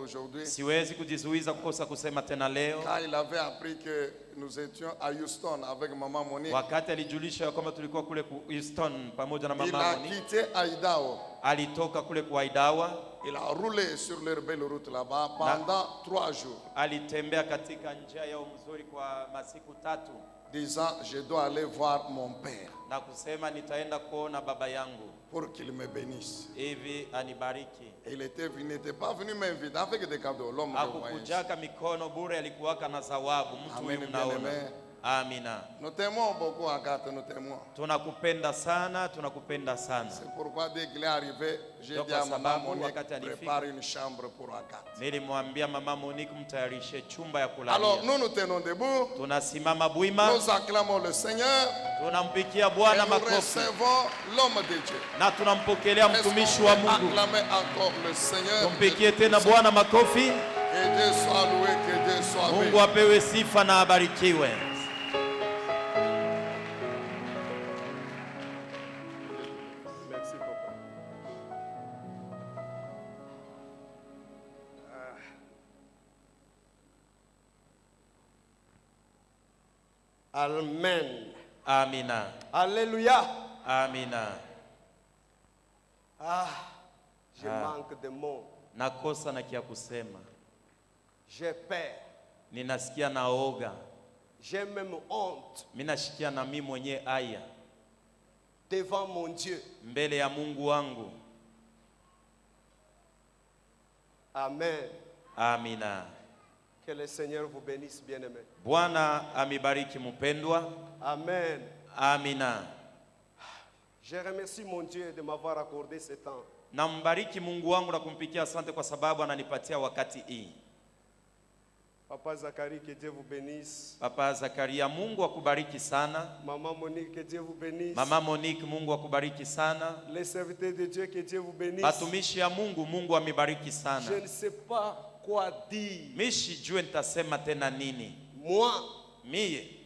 aujourd'hui. Siwezi kujizuiza kukosa kusema tena leo. Car il avait appris que nous étions à Houston avec maman Monique. Wakati alijulisha kwamba tulikuwa kule ku Houston pamoja na Il mama a Monique. quitté Idaho. Alitoka kule kwa Idaho. Il a roulé sur leur belle route là-bas pendant 3 jours. Alitembea katika njia yao mzuri kwa masiku 3. Disant, je dois aller voir mon père. Na kusema nitaenda kuona baba yangu. Pour qu'il me bénisse. Hivi anibariki. Il n'était pas venu m'inviter avec des cadeaux. L'homme de voyance. Hakukujaka mikono bure, alikuwaka na zawabu. Mtu huyu mnaona. Amina. Nous t'aimons beaucoup, Agathe, nous t'aimons. Tunakupenda sana, tunakupenda sana. C'est pourquoi dès qu'il est arrivé, j'ai dit à maman Monique, prépare une chambre pour Agathe. Nilimwambia mama Monique mtayarishe chumba ya kulalia. Alors nous tenons debout. Tunasimama bwima. Nous acclamons le Seigneur. Tunampikia Bwana makofi. Nous recevons l'homme de Dieu. Na tunampokelea mtumishi wa Mungu. Acclamer encore le Seigneur. Tumpikie tena Bwana makofi. Que Dieu soit loué, que Dieu soit béni. Mungu apewe sifa na abarikiwe. Amen. Amina. Alléluia. Amina. Je manque de mots. Nakosa na kia kusema. J'ai peur. Ninasikia naoga. J'ai même honte. Minashikia na mimi mwenye aya. Devant mon Dieu. Mbele ya Mungu wangu. Amen. Amina. Que le Seigneur vous bénisse, bien-aimés. Bwana amibariki mpendwa. Amen. Amina. Je remercie mon Dieu de m'avoir accordé ce temps. Nambariki Mungu wangu na kumpikia asante kwa sababu ananipatia wakati hii. Papa Zacharie, que Dieu vous bénisse. Papa Zakaria, Mungu akubariki sana. Maman Monique, que Dieu vous bénisse. Mama Monique, Mungu akubariki sana. Les serviteurs de Dieu, que Dieu vous bénisse. Batumishi ya Mungu, Mungu amibariki sana. Je ne sais pas quoi dire. Mishi jue nitasema tena nini. Moi. Mie.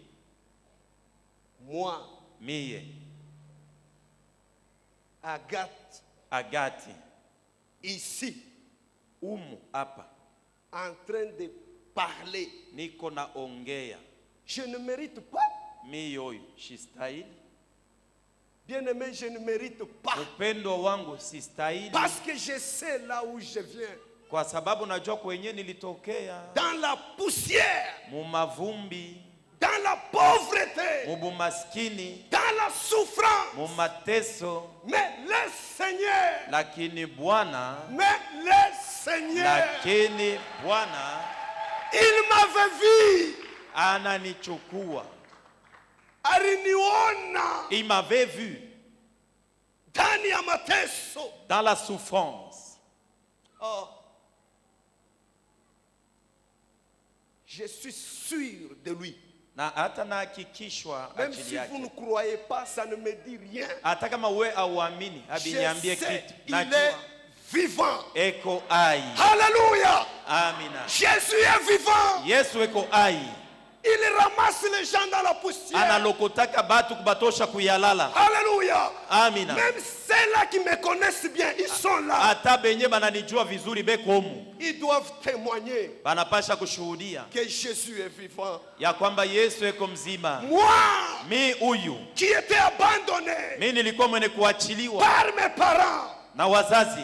Agati. Ici. Hapa. En train de parler. Niko na ongea. Je ne mérite pas. Mie sistahili. Bien-aimé, je ne mérite pas. Upendo wangu sistahili. Parce que je sais là où je viens. Kwa sababu najua kwenye nilitokea. Dans la poussière. Mumavumbi. Dans la pauvreté. Mubumaskini. Dans la souffrance. Mumateso. Mais le Seigneur. Lakini Bwana. Mais le Seigneur. Lakini Bwana. Il m'avait vu. Ananichukua. Aliniona. Il m'avait vu. Ndani ya mateso. Dans la souffrance. Oh. Je suis sûr de lui. Na hata nahakikishwa même si vous ne croyez pas, ça ne me dit rien. Hata kama wewe auamini, abiniambie kitu. Il est vivant. Eko ai. Alléluia. Amina. Jésus est vivant. Yesu eko ai. Il ramasse les gens dans la poussière. Analokotaka batu kubatosha kuyalala. Alléluia. Amina. Même ceux-là qui me connaissent bien, ils sont là. Hata benye bananijua vizuri bekomu. Ils doivent témoigner. Banapasha kushuhudia. Que Jésus est vivant. Ya kwamba Yesu eko mzima. Moi. Mi huyu. Qui était abandonné. Mi nilikuwa mwenye kuachiliwa. Par mes parents. Na wazazi.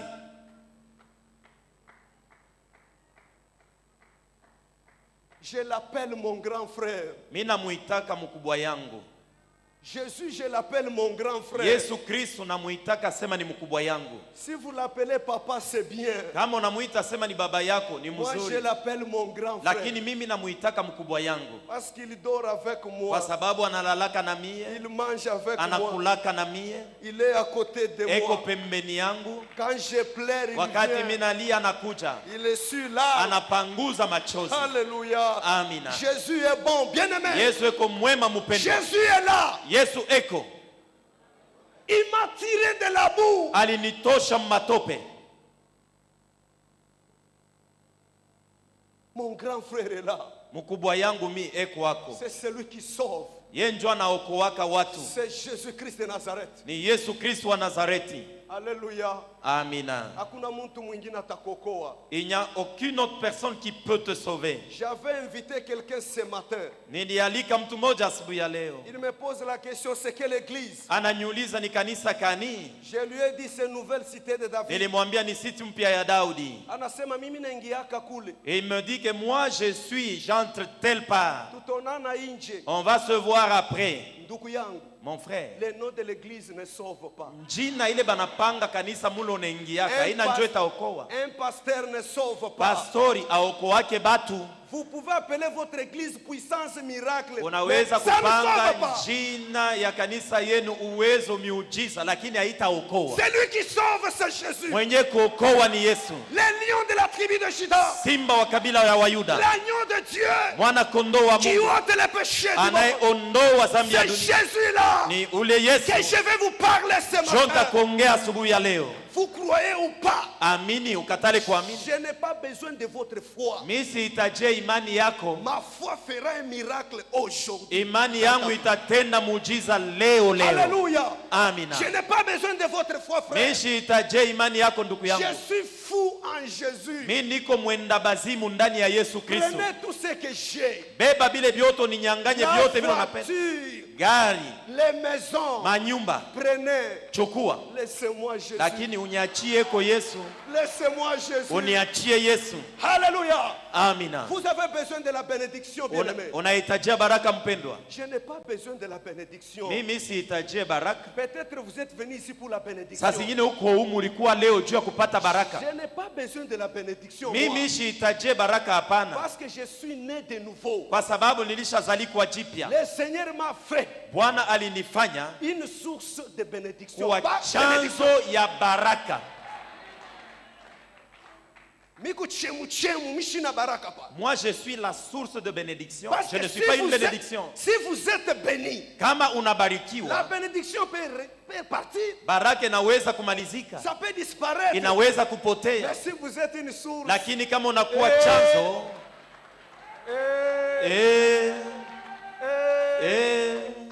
Je l'appelle mon grand frère. Mina muitaka mkubwa yangu. Jésus, je l'appelle mon grand frère. Yesu Kristo namuitaka sema ni mkubwa yangu. Si vous l'appelez papa, c'est bien. Kama unamuita sema ni baba yako ni mzuri. Moi, je l'appelle mon grand frère. Lakini mimi namuitaka mkubwa yangu. Parce qu'il dort avec moi. Kwa sababu analalaka na mie. Il mange avec moi. Anakulaka na mie. Il est à côté de moi. Eko pembeni yangu. Quand je pleure, il wakati vient. mimi nalia anakuja. Il est sur là. Anapanguza machozi. Alléluia. Amina. Jésus est bon, bien-aimé. Yesu eko mwema mpendwa. Jésus est là. Yesu eko. Il m'a tiré de la boue. Alinitosha matope. Mon grand frère est là. Mkubwa yangu mi eko wako. C'est celui qui sauve. Yeye ndio anaokoaka watu. C'est Jésus-Christ de Nazareth. Ni Yesu Kristo wa Nazareti. Alléluia. Amina. Hakuna mtu mwingine atakuokoa. Il n'y a aucune autre personne qui peut te sauver. J'avais invité quelqu'un ce matin. Nilialika mtu mmoja asubuhi ya leo. Il me pose la question, c'est quelle église? Ananiuliza ni kanisa kani? Je lui ai dit c'est nouvelle cité de David. Nilimwambia ni siti mpya ya Daudi. Anasema mimi naingiaka kule. Et il me dit que moi j'entre telle part. Tutaonana nje. On va se voir après. Ndugu yangu. Mon frère, les noms de l'église ne sauvent pas. Njina ile banapanga kanisa mulo unaingiaka ina njoo itaokoa. Un pasteur ne sauve pas. Pastori aokoake batu. Vous pouvez appeler votre église puissance miracle. Unaweza kupanga jina ya kanisa yenu uwezo miujiza lakini haitaokoa. Celui qui sauve c'est Jésus. Mwenye kuokoa ni Yesu. Le lion de la tribu de Juda. Simba wa kabila ya Wayuda. L'agneau de Dieu. Mwana kondoo wa Mungu. Qui ôte les péchés du monde. Anayeondoa dhambi ya dunia. C'est Jésus là. Ni ule Yesu. Que je vais vous parler ce matin. Jonta kuongea asubuhi ya leo. Vous croyez ou pas? Amini ukatale kuamini. Je n'ai pas besoin de votre foi. Mimi sihitaji imani yako. Ma foi fera un miracle aujourd'hui. Imani yangu itatenda muujiza leo. Alléluia. Amina. Je n'ai pas besoin de votre foi, frère. Mimi sihitaji imani yako ndugu yangu. Je suis fou en Jésus. Mimi niko mwenda bazimu ndani ya Yesu Kristo. Prenez tout ce que j'ai. Beba bile vyote ninyanganye vyote vile unapenda. Gari, les maisons, manyumba, prenez, chukua. Laissez-moi Jésus. Lakini uniachie kwa Yesu. Laissez-moi Jésus. Uniachie Yesu. Alléluia. Amina. Vous avez besoin de la bénédiction, bien-aimé. Unahitaji baraka mpendwa. Je n'ai pas besoin de la bénédiction. Mimi sihitaji baraka. Peut-être vous êtes venu ici pour la bénédiction. Sasa zingine huko humu ulikuwa leo juu ya kupata baraka. Je n'ai pas besoin de la bénédiction. Mimi sihitaji baraka hapana. Parce que je suis né de nouveau. Kwa sababu nilishazaliwa jipya. Le Seigneur m'a fait Bwana alinifanya une source de bénédiction. Kuwa chanzo ya baraka. Moi je suis la source de bénédiction. Je ne suis pas une bénédiction. Si vous êtes béni, kama unabarikiwa, la bénédiction peut partir. Baraka inaweza kumalizika. Ça peut disparaître. Inaweza kupotea. Mais si vous êtes une source, lakini kama unakuwa chanzo,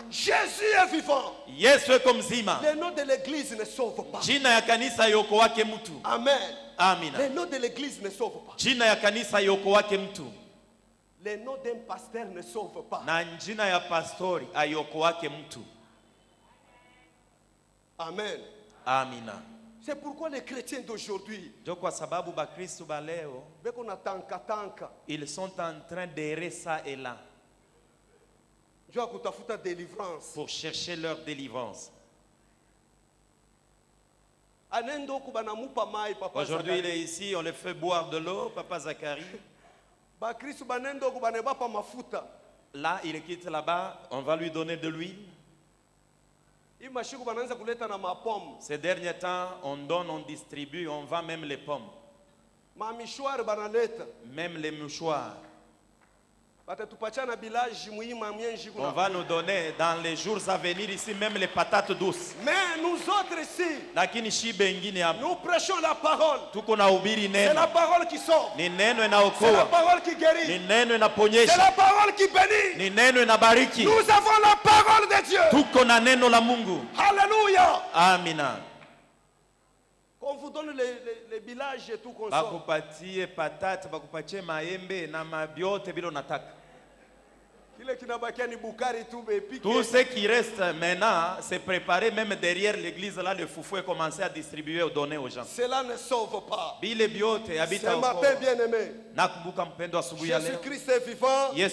Jésus est vivant. Yesu eko mzima. Le nom de l'église ne sauve pas. Jina ya kanisa yoko wake mtu. Amen. Amina. Le nom de l'église ne sauve pas. Jina ya kanisa yoko wake mtu. Le nom d'un pasteur ne sauve pas. Na jina ya pastori ayoko wake mtu. Amen. Amina. C'est pourquoi les chrétiens d'aujourd'hui, kwa sababu bakristo ba leo, ils sont en train d'errer ça et là pour chercher leur délivrance. Aujourd'hui il est ici, on le fait boire de l'eau, Papa Zacharie. Là il quitte là-bas, on va lui donner de l'huile. Ces derniers temps, on donne, on distribue, on vend même les pommes. Même les mouchoirs. On va nous donner dans les jours à venir ici même les patates douces. Mais nous autres ici, nous prêchons la parole. C'est la parole qui sauve. C'est la parole qui guérit. C'est la parole qui bénit. Nous avons la parole de Dieu. Alléluia. Amina. On vous donne les villages et tout qu'on bakupatie patate, bakupatie maembe na mabiote bila unataka. Tout ce qui reste maintenant, c'est préparé même derrière l'église là, le foufou est commencé à distribuer ou donner aux gens. Cela ne sauve pas. Ce matin, bien-aimé, Jésus-Christ est vivant. Il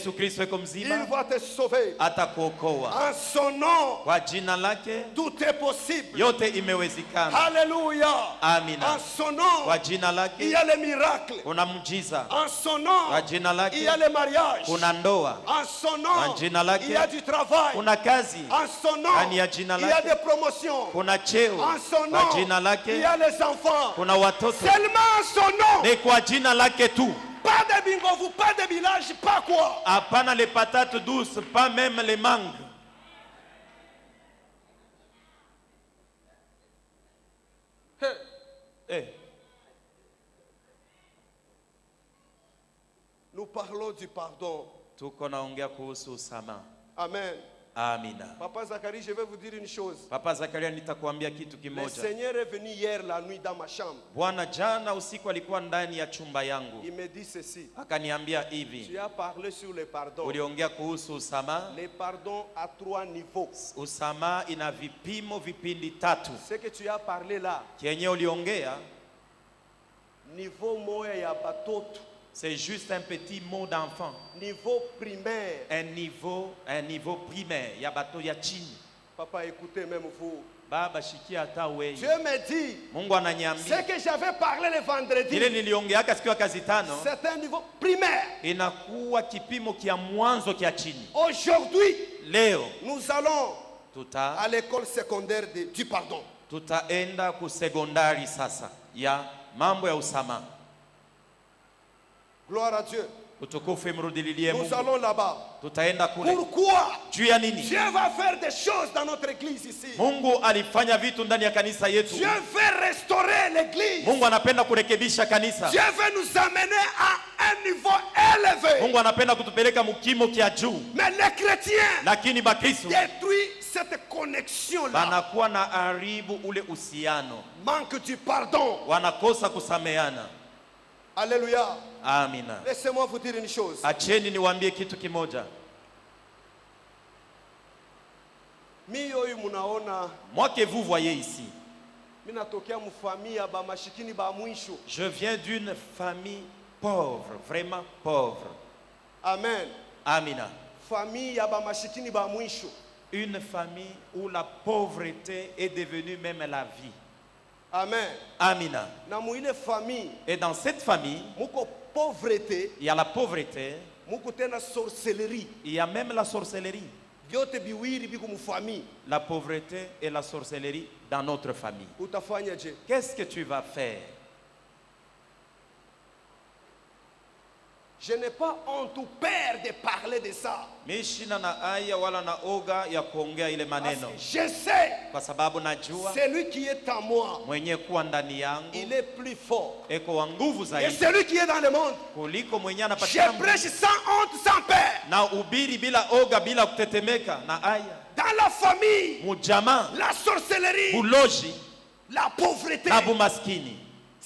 va te sauver. En son nom, tout est possible. Alléluia. En son nom, il y a les miracles. En son nom, il y a les mariages. En son nom, il y a du travail. En son nom, il y a des promotions. En son nom, il y a les enfants. Seulement en son nom. Pas de bingo, pas de village, pas quoi. Apana les patates douces, pas même les mangues. Nous parlons du pardon. Tuko naongea kuhusu usamaha. Amen. Amina. Papa Zacharie, je vais vous dire une chose. Papa Zakaria, nitakuambia kitu Le kimoja. Seigneur est venu hier la nuit dans ma chambre. Bwana jana usiku alikuwa ndani ya chumba yangu. Il me dit ceci. Akaniambia hivi. Tu as parlé sur le pardon. Uliongea kuhusu usamaha. Le pardon a 3 niveaux. Usamaha ina vipimo vipindi 3. Ce que tu as parlé là. Kenye uliongea. Niveau moya ya batoto. C'est juste un petit mot d'enfant. Niveau primaire. Un niveau primaire. Ya bato ya chini. Papa, écoutez même vous. Baba shikia hata wewe. Dieu me dit. Mungu ananiambia. Ce que j'avais parlé le vendredi. Ile niliongeaka siku ya kazi tano. C'est un niveau primaire. Inakuwa kipimo kia mwanzo kia chini. Aujourd'hui, leo nous allons à l'école secondaire du pardon. Tutaenda ku sekondari sasa ya mambo ya usamaha. Gloire à Dieu. Nous allons là-bas. Pourquoi Dieu va faire des choses dans notre église ici. Mungu alifanya vitu ndani ya kanisa yetu. Dieu veut restaurer l'église. Mungu anapenda kurekebisha kanisa. Dieu veut nous amener à un niveau élevé. Mungu anapenda kutupeleka mukimo kia juu. Mais les chrétiens lakini bakristo détruisent cette connexion là. Banakuwa na haribu ule uhusiano. Manque du pardon. Wanakosa kusameana. Alléluia. Amina. Laissez-moi vous dire une chose. Acheni niwaambie kitu kimoja. Moi que vous voyez ici, je viens d'une famille pauvre, vraiment pauvre. Amen. Amina. Une famille où la pauvreté est devenue même la vie. Amen. Amina. Et dans cette famille, il y a la pauvreté, il y a même la sorcellerie. La pauvreté et la sorcellerie dans notre famille. Qu'est-ce que tu vas faire? Je n'ai pas honte ou peur de parler de ça. Je sais. Celui qui est en moi, il est plus fort. Et celui qui est dans le monde, je prêche sans honte, sans peur. Dans la famille, la sorcellerie, la pauvreté.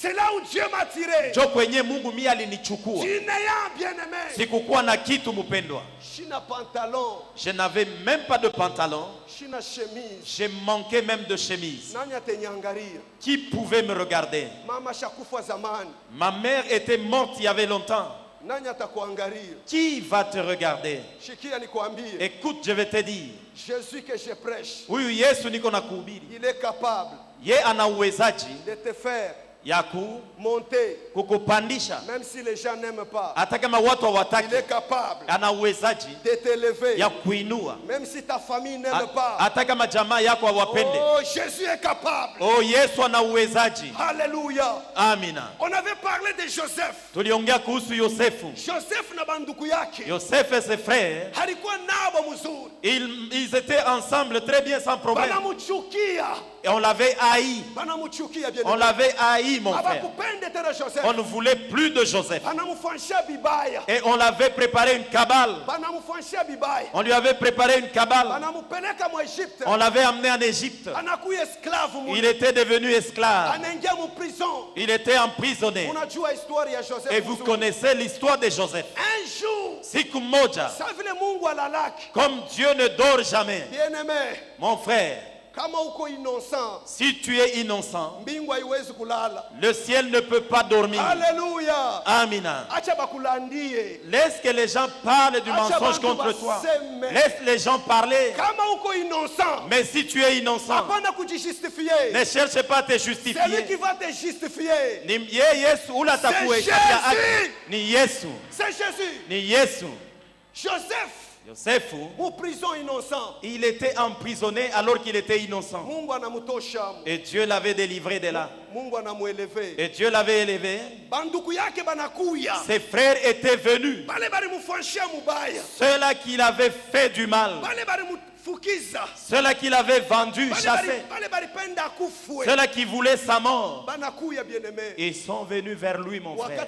C'est là où Dieu m'a tiré. Sikukuwa na kitu mpendwa. Je n'avais même pas de pantalon. Je manquais même de chemise. Qui pouvait me regarder? Ma mère était morte il y avait longtemps. Qui va te regarder? Écoute, je vais te dire. Jésus que je prêche, il est capable de te faire monter, kukupandisha, même si les gens n'aiment pas. Il est capable de t'élever, même si ta famille n'aime pas. Oh, Jésus est capable. Oh, Yesu ana uwezaji. Alléluia. Amina. On avait parlé de Joseph. Tuliongea kuhusu Yosefu. Joseph na banduku yake. Joseph et ses frères, ils étaient ensemble très bien sans problème. Et on l'avait haï. On l'avait haï, mon frère. On ne voulait plus de Joseph. Et on l'avait préparé une cabale. On lui avait préparé une cabale. On l'avait amené en Égypte. Il était devenu esclave. Il était emprisonné. Et vous connaissez l'histoire de Joseph. Un jour, siku moja, comme Dieu ne dort jamais, mon frère, si tu es innocent, le ciel ne peut pas dormir. Alléluia. Amina. Laisse que les gens parlent du mensonge contre toi. Laisse les gens parler. Mais si tu es innocent, ne cherche pas à te justifier. Celui qui va te justifier, c'est Jésus. Joseph, pour prison innocent. Il était emprisonné alors qu'il était innocent. Et Dieu l'avait délivré de là. Et Dieu l'avait élevé. Ses frères étaient venus. Ceux-là qui l'avaient fait du mal. Ceux-là qui l'avaient vendu, chassé. Ceux-là qui voulaient sa mort. Ils sont venus vers lui, mon frère.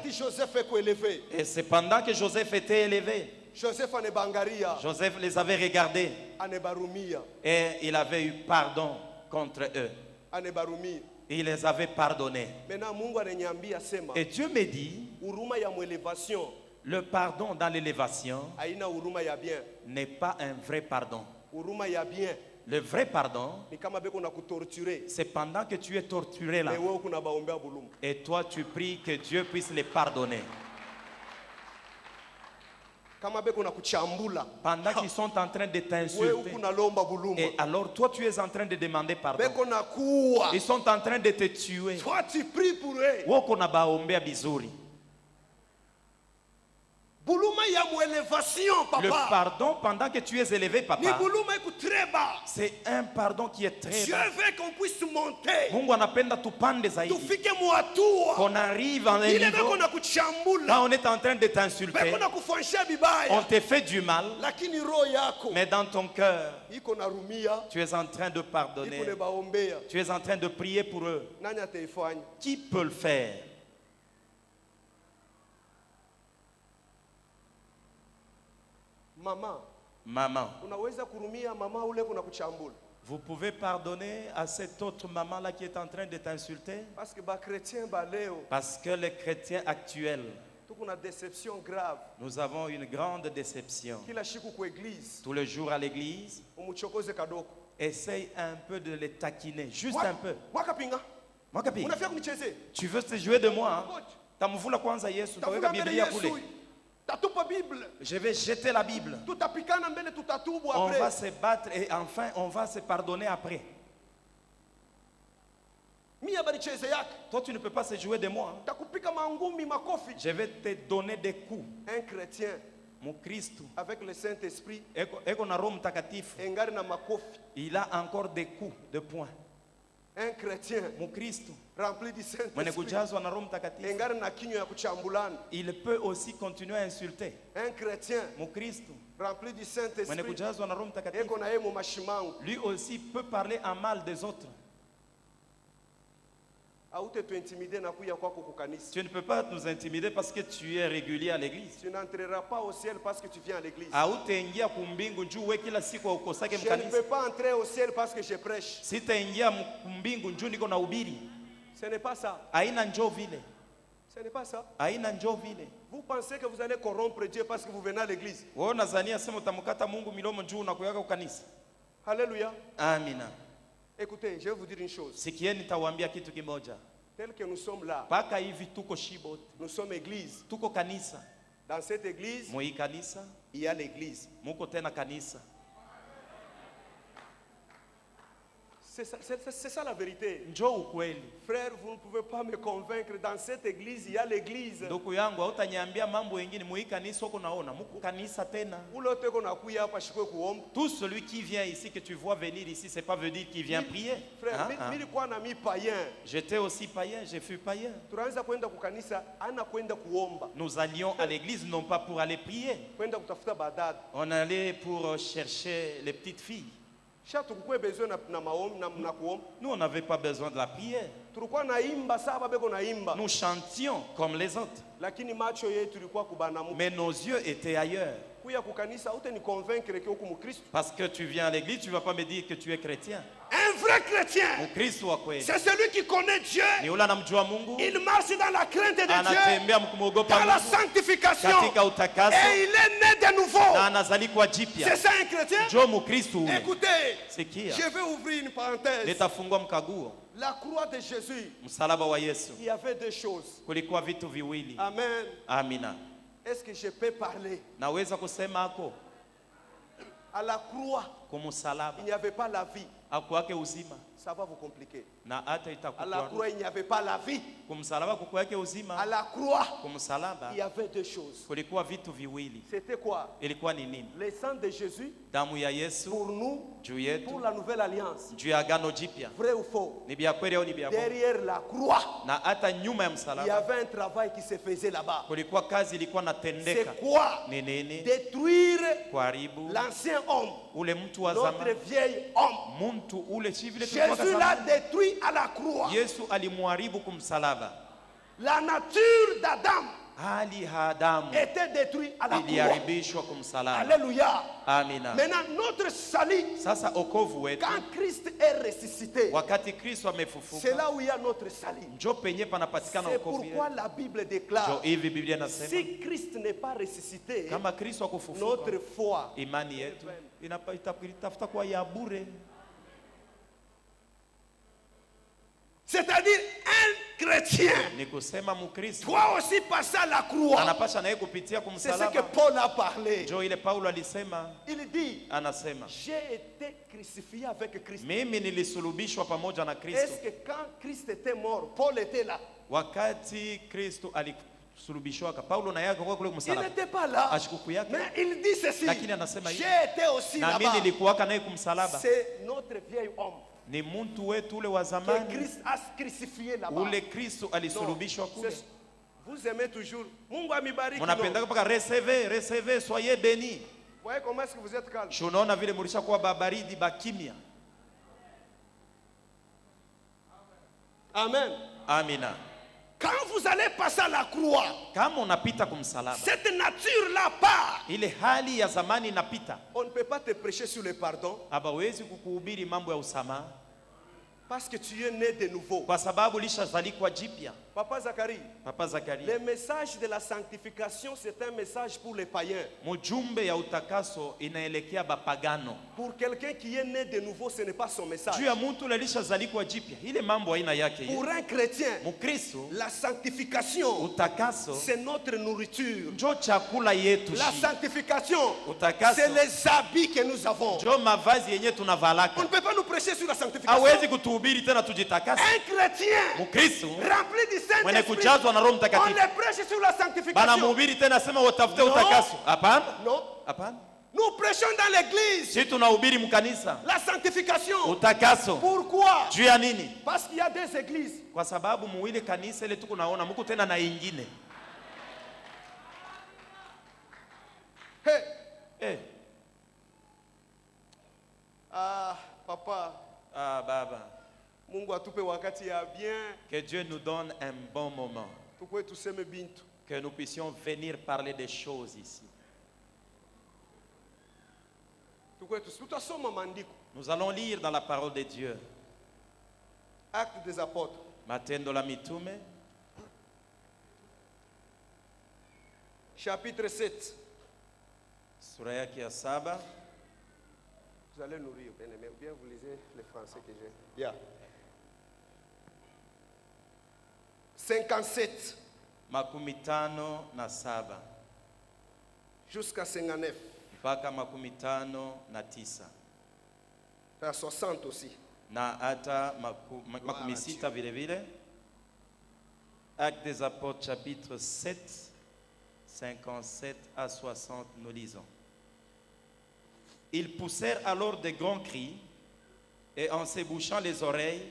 Et c'est pendant que Joseph était élevé. Joseph les avait regardés. Et il avait eu pardon contre eux. Il les avait pardonnés. Et Dieu me dit, le pardon dans l'élévation n'est pas un vrai pardon. Le vrai pardon, c'est pendant que tu es torturé là. Et toi, tu pries que Dieu puisse les pardonner. Pendant qu'ils sont en train de t'insulter. Et alors toi tu es en train de demander pardon. Ils sont en train de te tuer. Toi tu pries pour eux. Le pardon pendant que tu es élevé, papa, c'est un pardon qui est très Dieu veut qu'on puisse monter. Qu'on arrive en un niveau. Là on est en train de t'insulter. On te fait du mal. Mais dans ton cœur, tu es en train de pardonner. Tu es en train de prier pour eux. Qui peut le faire? Maman. Vous pouvez pardonner à cette autre maman-là qui est en train de t'insulter? Parce que les chrétiens actuels, nous avons une grande déception. Tous les jours à l'église, essaye un peu de les taquiner, juste un peu. Tu veux te jouer de moi? Je vais jeter la Bible. On va se battre et enfin on va se pardonner après. Toi tu ne peux pas se jouer de moi. Je vais te donner des coups. Un chrétien mon Christ avec le Saint-Esprit, il a encore des coups de poing. Un chrétien mon Christ rempli du Saint-Esprit, il peut aussi continuer à insulter. Un chrétien mon Christ rempli du Saint-Esprit, lui aussi peut parler en mal des autres. Tu ne peux pas nous intimider parce que tu es régulier à l'église. Tu n'entreras pas au ciel parce que tu viens à l'église. Je ne peux pas entrer au ciel parce que je prêche. Ce n'est pas ça. Ce n'est pas ça. Vous pensez que vous allez corrompre Dieu parce que vous venez à l'église? Alléluia. Amina. Écoutez, je vais vous dire une chose. Tel que nous sommes là, nous sommes église. Dans cette église, il y a l'église. C'est ça la vérité. Frère, vous ne pouvez pas me convaincre. Dans cette église, il y a l'église. Tout celui qui vient ici, que tu vois venir ici, c'est pas veut dire qu'il vient prier. Frère, j'étais aussi païen, je fus païen. Nous allions à l'église non pas pour aller prier. On allait pour chercher les petites filles. Nous, on n'avait pas besoin de la prière. Nous chantions comme les autres. Mais nos yeux étaient ailleurs. Parce que tu viens à l'église, tu ne vas pas me dire que tu es chrétien. Un vrai chrétien, c'est celui qui connaît Dieu. Il marche dans la crainte de Dieu, dans la sanctification, et il est né de nouveau. C'est ça un chrétien. Écoutez, je vais ouvrir une parenthèse. La croix de Jésus, il y avait deux choses. Amen. Amina. Est-ce que je peux parler? À la croix, il n'y avait pas la vie. Ça va vous compliquer. À la croix, il n'y avait pas la vie. À la croix, il y avait deux choses. C'était quoi? Le sang de Jésus pour nous, pour la nouvelle alliance. Vrai ou faux? Derrière la croix, il y avait un travail qui se faisait là-bas. C'est quoi? Détruire l'ancien homme, notre vieil homme. Jésus l'a détruit à la croix. La nature d'Adam était détruit à la croix. Alléluia. Amina. Maintenant, notre salut, sasa okovu wetu, quand Christ est ressuscité, wakati Kristo amefufuka, c'est là où il y a notre salut. Njo penye panapatikana c'est okovu. Pourquoi la Bible déclare, Njo hivi Biblia inasema, si Christ n'est pas ressuscité, kama Kristo akufufuka, notre foi, imani yetu inatafuta kuwa ya bure. C'est-à-dire un chrétien doit aussi passer à la croix. C'est ce que Paul a parlé. Il dit, j'ai été crucifié avec Christ. Est-ce que quand Christ était mort, Paul était là? Il n'était pas là. Mais il dit ceci, j'ai été aussi là-bas. C'est notre vieil homme. Ni muntu wetu ule wa zamani que Christ a crucifié là-bas. Ule Kristo alisulubishwa kule. Vous aimez toujours. Mungu amibariki. Mnapenda mpaka recevez, soyez bénis. Voyez comment est-ce que vous êtes calme. Tunaona vile mulisha kuwa babaridi bakimya. Amen. Amina. Quand vous allez passer à la croix, kama unapita kumsalaba, cette nature-là part. Ile hali ya zamani inapita. On ne peut pas te prêcher sur le pardon. Hawezi kukuhubiri mambo ya usamaha. Parce que tu es né de nouveau. Kwa sababu ulishazalikwa jipya. Papa Zacharie. Le message de la sanctification, c'est un message pour les païens. Mujumbe ya utakaso inaelekea bapagano. Pour quelqu'un qui est né de nouveau, ce n'est pas son message. Juu ya mtu ulishazalikwa jipya, ile mambo haina yake. Pour un chrétien, Mukristo, la sanctification, utakaso, c'est notre nourriture. Njo chakula yetu. La sanctification, utakaso, c'est les habits que nous avons. Njo mavazi yenye tunavalaka. On ne peut pas nous prêcher sur la sanctification. Hawezi kutuhubiri tena tujitakase. Un chrétien, Mukristo, rempli du Saint-Esprit, on les prêche sur la sanctification. Non. Nous prêchons dans l'église la sanctification. Pourquoi? Parce qu'il y a deux églises. Hey. Ah, papa. Ah, baba. Que Dieu nous donne un bon moment. Que nous puissions venir parler des choses ici. Nous allons lire dans la parole de Dieu. Actes des apôtres. Matendo la mitume. Chapitre 7. Sura yake ya 7. Vous allez nous lire, bien-aimé, ou bien vous lisez les français que j'ai. Yeah. 57. Makumi tano na saba. Jusqu'à 59. Mpaka makumi tano na tisa. À 60 aussi. Na hata makumi sita vile vile. Actes des apôtres chapitre 7, 57 à 60, nous lisons. Ils poussèrent alors de grands cris, et en se bouchant les oreilles,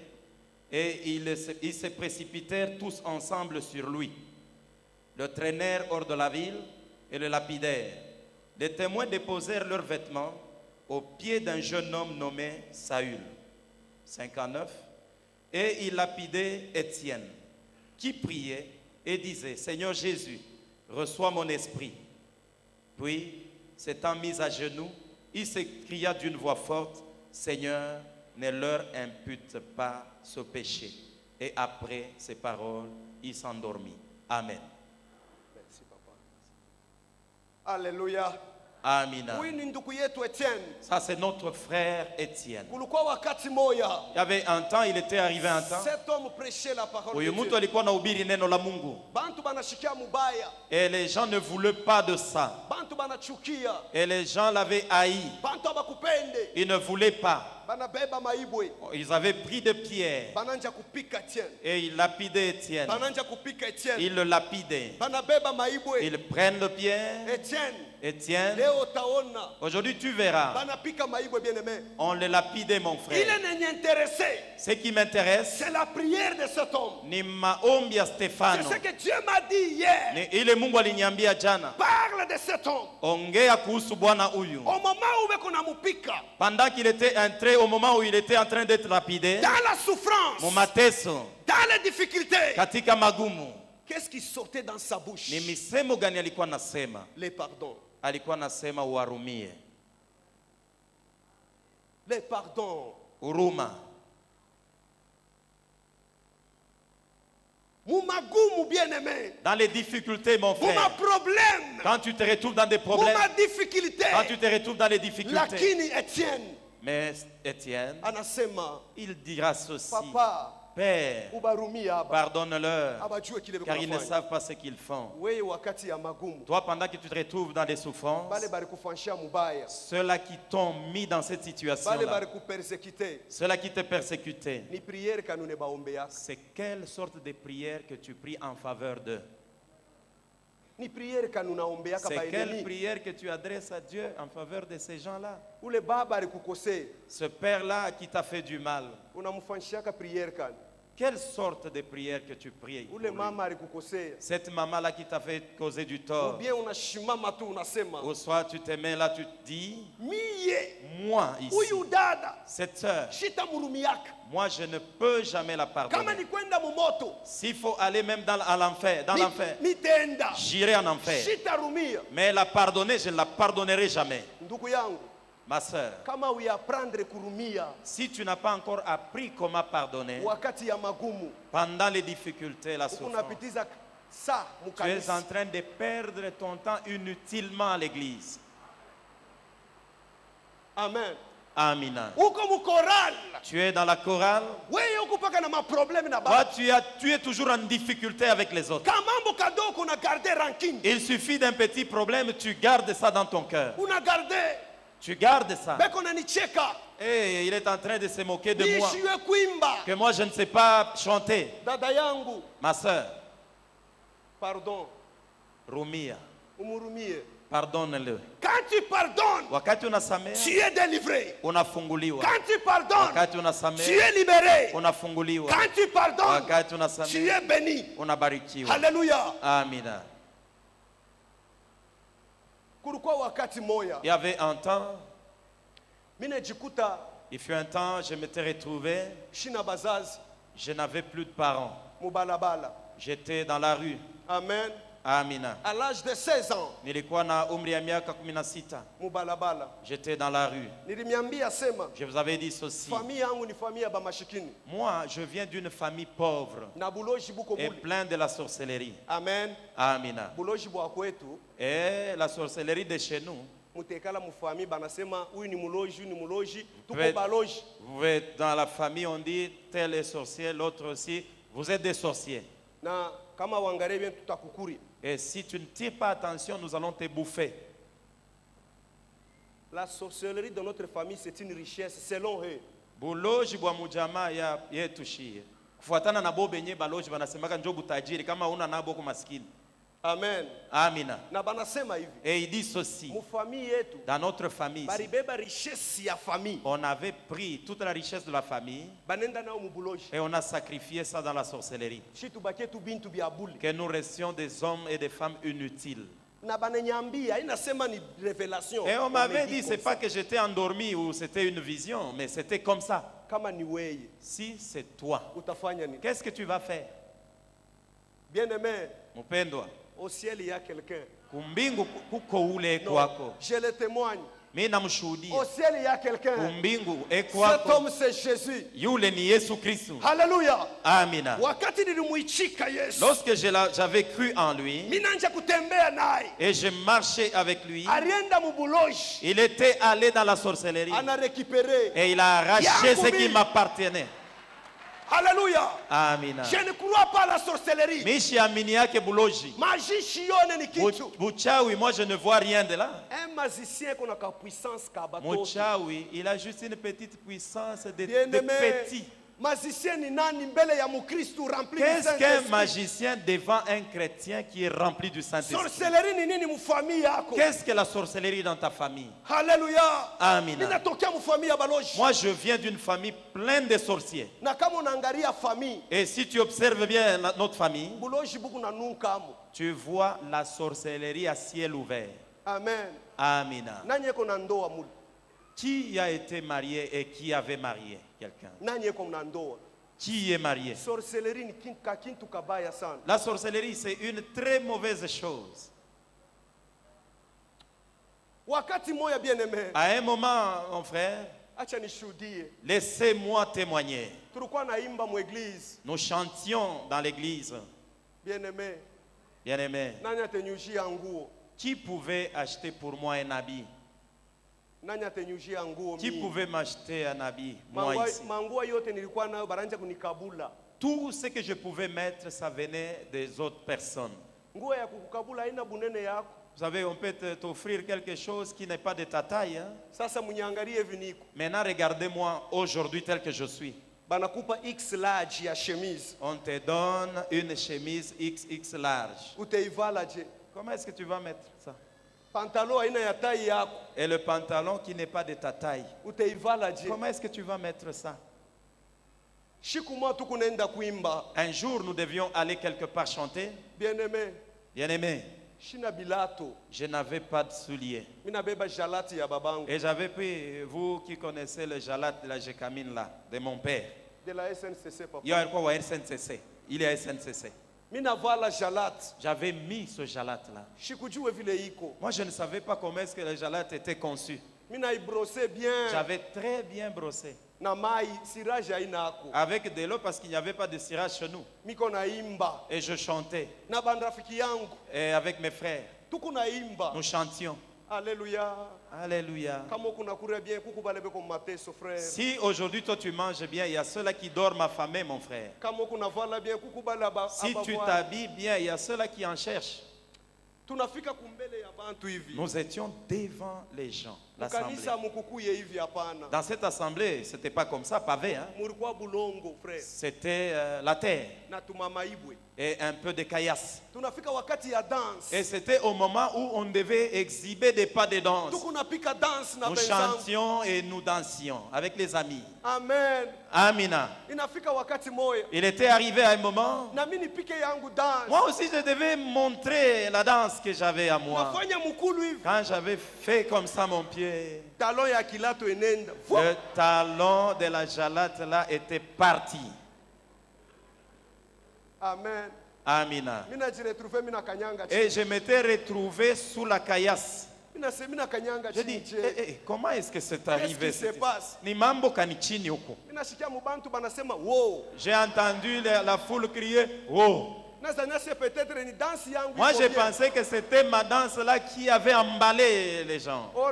et ils se précipitèrent tous ensemble sur lui. Le traînèrent hors de la ville et le lapidèrent. Les témoins déposèrent leurs vêtements aux pieds d'un jeune homme nommé Saül. 59. Et ils lapidaient Étienne, qui priait et disait, Seigneur Jésus, reçois mon esprit. Puis, s'étant mis à genoux, il s'écria d'une voix forte, Seigneur, ne leur impute pas ce péché. Et après ces paroles, il s'endormit. Amen. Merci, papa. Alléluia. Amina. Ça c'est notre frère Étienne. Il y avait un temps, il était arrivé un temps. Cet homme prêchait la parole de Dieu. Et les gens ne voulaient pas de ça. Et les gens l'avaient haï. Ils ne voulaient pas. Ils avaient pris des pierres et ils lapidaient Étienne. Ils le lapidaient. Ils prennent le pierre. Étienne, aujourd'hui tu verras, on le lapide mon frère. Ce qui m'intéresse, c'est la prière de cet homme. C'est ce que Dieu m'a dit hier. Parle de cet homme. Au moment où pendant qu'il était entré, au moment où il était en train d'être lapidé, dans la souffrance, dans les difficultés, Qu'est-ce qui sortait dans sa bouche? Ni misemo gani alikuwa nasema? Les pardons. Alikuwa nasema uwarumie. Les pardons. Huruma. Dans les difficultés, mon frère. Quand tu te retrouves dans des problèmes. Quand tu te retrouves dans les difficultés. Mais Étienne, il dira ceci. Papa, Père, pardonne-leur, car ils ne savent pas ce qu'ils font. Toi, pendant que tu te retrouves dans des souffrances, ceux-là qui t'ont mis dans cette situation-là, ceux-là qui te persécutaient, c'est quelle sorte de prière que tu pries en faveur d'eux? C'est quelle prière que tu adresses à Dieu en faveur de ces gens-là? Ce père-là qui t'a fait du mal, quelle sorte de prière que tu pries pour lui? Cette maman-là qui t'a fait causer du tort, ou soit tu te mets là, tu te dis, moi ici, cette sœur, moi je ne peux jamais la pardonner. S'il faut aller même dans l'enfer, j'irai en enfer. Mais la pardonner, je ne la pardonnerai jamais. Ma soeur, si tu n'as pas encore appris comment pardonner pendant les difficultés, la souffrance, tu es en train de perdre ton temps inutilement à l'église. Amen. Amina. Tu es dans la chorale. Toi, tu es toujours en difficulté avec les autres. Il suffit d'un petit problème, tu gardes ça dans ton cœur. Tu gardes ça. Et il est en train de se moquer de moi. Que moi je ne sais pas chanter. Ma soeur. Pardon. Rumia. Pardonne-le. Quand tu pardonnes, tu es délivré. Quand tu pardonnes, tu es libéré. Quand tu pardonnes, tu es béni. Alléluia. Amina. Il y avait un temps, il fut un temps, je m'étais retrouvé, je n'avais plus de parents. J'étais dans la rue. Amen. Amina. À l'âge de 16 ans, j'étais dans la rue. Je vous avais dit ceci. Moi, je viens d'une famille pauvre et pleine de la sorcellerie. Amen. Amina. Et la sorcellerie de chez nous, vous êtes dans la famille, on dit tel est sorcier, l'autre aussi, vous êtes des sorciers. Et si tu ne tires pas attention, nous allons te bouffer. La sorcellerie de notre famille, c'est une richesse selon eux. Amen. Amina. Et il dit ceci. Dans notre famille, on avait pris toute la richesse de la famille et on a sacrifié ça dans la sorcellerie. Que nous restions des hommes et des femmes inutiles. Et on m'avait dit, c'est pas que j'étais endormi ou c'était une vision, mais c'était comme ça. Si c'est toi, qu'est-ce que tu vas faire? Bien-aimé, au ciel il y a quelqu'un. Je le témoigne. Au ciel il y a quelqu'un. Cet homme c'est Jésus. Alléluia. Amina. Lorsque j'avais cru en lui et je marchais avec lui, il était allé dans la sorcellerie et il a arraché ce qui m'appartenait. Alléluia. Amina. Je ne crois pas à la sorcellerie. Muchawi, moi je ne vois rien de là. Un magicien qu'on a une puissance. Muchawi, il a juste une petite puissance de petit. Qu'est-ce qu'un magicien devant un chrétien qui est rempli du Saint-Esprit? Qu'est-ce que la sorcellerie dans ta famille? Alléluia. Amen. Moi je viens d'une famille pleine de sorciers. Et si tu observes bien notre famille, tu vois la sorcellerie à ciel ouvert. Amen. Amina. Qui a été marié et qui avait marié quelqu'un? Qui est marié? La sorcellerie, c'est une très mauvaise chose. À un moment, mon frère, laissez-moi témoigner. Nous chantions dans l'église. Bien-aimé, qui pouvait acheter pour moi un habit? Qui pouvait m'acheter un habit? Moi ici. Tout ce que je pouvais mettre, ça venait des autres personnes. Vous savez, on peut t'offrir quelque chose qui n'est pas de ta taille. Hein? Maintenant, regardez-moi aujourd'hui tel que je suis. On te donne une chemise XX large. Comment est-ce que tu vas mettre ça? Et le pantalon qui n'est pas de ta taille. Comment est-ce que tu vas mettre ça? Un jour, nous devions aller quelque part chanter. Bien-aimé, je n'avais pas de souliers. Et j'avais pris, vous qui connaissez le jalat de la Jekamine là, de mon père. De la SNCC, papa. Il y a quoi SNCC? Il est SNCC. J'avais mis ce jalat là. Moi je ne savais pas comment est-ce que le jalat était conçu. J'avais très bien brossé. Avec de l'eau parce qu'il n'y avait pas de cirage chez nous. Et je chantais. Et avec mes frères, nous chantions. Alléluia. Alléluia. Si aujourd'hui toi tu manges bien, il y a ceux-là qui dorment affamés, mon frère. Si tu t'habilles bien, il y a ceux-là qui en cherchent. Nous étions devant les gens. Dans cette assemblée, ce n'était pas comme ça, pavé. Hein? C'était la terre. Et un peu de caillasse. Et c'était au moment où on devait exhiber des pas de danse. Nous chantions et nous dansions avec les amis. Amen. Amina. Il était arrivé à un moment. Moi aussi je devais montrer la danse que j'avais à moi. Quand j'avais fait comme ça mon pied, le talon de la jalate là était parti. Amen. Amina. Et je m'étais retrouvé sous la caillasse. Je dis, comment est-ce que c'est arrivé? J'ai entendu la foule crier, wow. Moi je pensais que c'était ma danse là qui avait emballé les gens. Oh,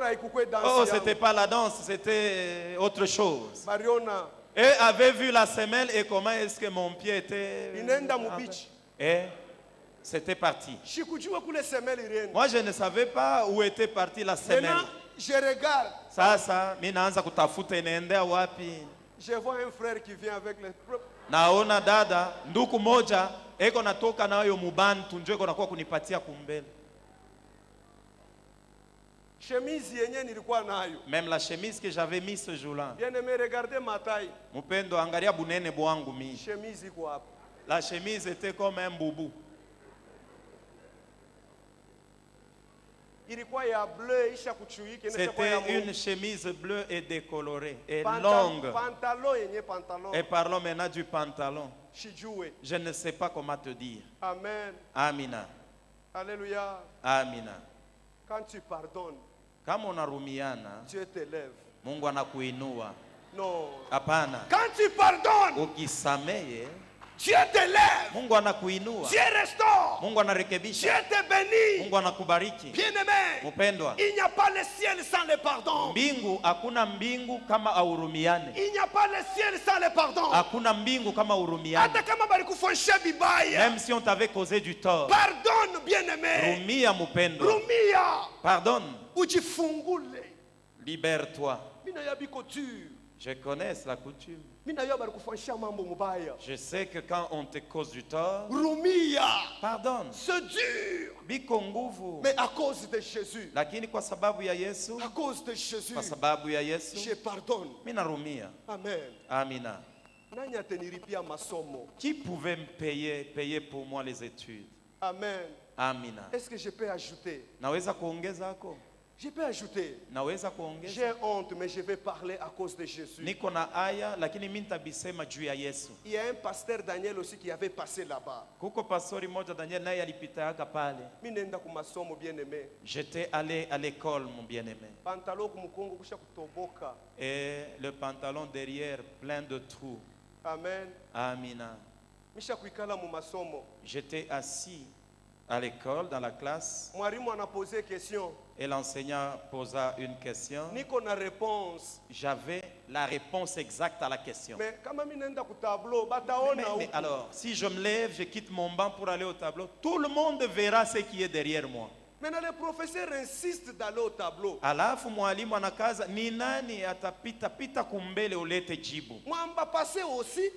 c'était pas la danse, c'était autre chose. Et avait vu la semelle et comment est-ce que mon pied était. Et c'était parti. Moi je ne savais pas où était partie la semelle. Je regarde. Je vois un frère qui vient avec les propres. Naona dada nduku moja eko natoka nayo mubantu njoo eko nakuwa kunipatia kumbele. Même la chemise que j'avais mise ce jour-là. Mupendo angalia bunene bwangu mimi. La chemise était comme un boubou. C'était une chemise bleue et décolorée et longue. Et parlons maintenant du pantalon. Je ne sais pas comment te dire. Amen. Amina. Alléluia. Amina. Quand tu pardonnes, kama unarumiana, Dieu t'élève. Mungu anakuinua. Non. Hapana. Quand tu pardonnes, ukisamehe, Dieu t'élève. Mungu anakuinua. Dieu restaure. Mungu anarekebisha. Dieu te bénit. Mungu anakubariki. Bien-aimé. Mpendwa. Il n'y a pas le ciel sans le pardon. Mbingu hakuna mbingu kama aurumiane. Il n'y a pas le ciel sans le pardon. Hakuna mbingu kama urumiane. Hata kama balikufanyia vibaya. Même si on t'avait causé du tort. Pardonne, bien-aimé. Rumia mpendwa. Rumia. Pardonne. Ujifungule. Libère-toi. Mina yabi couture. Je connais la coutume. Je sais que quand on te cause du tort, pardonne. C'est dur. Mais à cause de Jésus. Lakini kwa sababu ya Yesu. À cause de Jésus. Kwa sababu ya Yesu. Je pardonne. Mina rumia. Amen. Amina. Qui pouvait me payer pour moi les études? Amen. Amina. Est-ce que je peux ajouter? Naweza kuongeza ako? Je peux ajouter. Naweza kuongeza. J'ai honte, mais je vais parler à cause de Jésus. Niko na aya lakini mimi nitabisema juu ya Yesu. Il y a un pasteur Daniel aussi qui avait passé là-bas. Kuko pastori moja Daniel naye alipitaga pale. Mimi nenda ku masomo bien-aimé. J'étais allé à l'école mon bien-aimé. Pantalon ku mkongo kusha kutoboka. Et le pantalon derrière plein de trous. Amen. Amina. Misha kuikala mu masomo. J'étais assis à l'école dans la classe. Mwalimu ana posé question. Et l'enseignant posa une question. Niko na réponse. J'avais la réponse exacte à la question. Mais kama mimi nenda ku tableau bataona huko. Mais alors, si je me lève, je quitte mon banc pour aller au tableau, tout le monde verra ce qui est derrière moi. Maintenant le professeur insiste d'aller au tableau. Alafu mwalimu anakaza ni nani atapita pita kumbele ulete jibu. Mwamba passer aussi.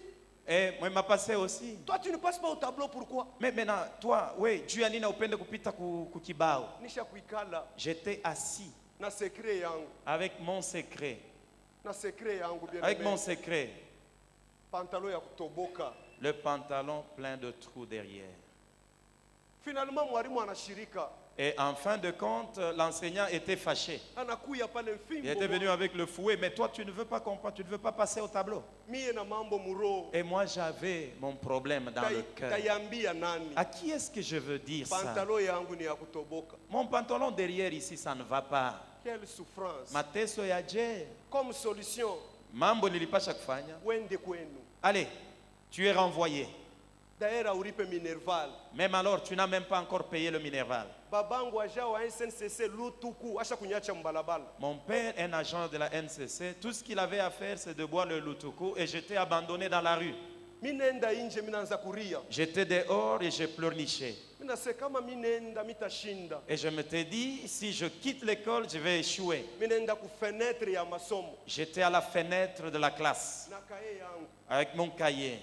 Moi m'a passé aussi. Toi tu ne passes pas au tableau, pourquoi? Mais maintenant toi, oui, juu ya nini upende kupita kukibao? Nisha kuikala. J'étais assis. Na secret yangu. Avec mon secret. Na secret yangu bien. Avec mon secret. Pantalon ya kutoboka. Le pantalon plein de trous derrière. Finalement mwalimu anashirika. Et en fin de compte, l'enseignant était fâché. Il était venu avec le fouet, mais toi tu ne veux pas comprendre, tu ne veux pas passer au tableau. Et moi j'avais mon problème dans le cœur. À qui est-ce que je veux dire ça? Mon pantalon derrière ici, ça ne va pas. Quelle souffrance. Mateso ya je. Comme solution. Mambo nilipasha kufanya. Allez, tu es renvoyé. Même alors, tu n'as même pas encore payé le Minerval. Mon père, un agent de la NCC, tout ce qu'il avait à faire, c'est de boire le lutuku et j'étais abandonné dans la rue. J'étais dehors et je pleurnichais. Et je me suis dit, si je quitte l'école, je vais échouer. J'étais à la fenêtre de la classe avec mon cahier.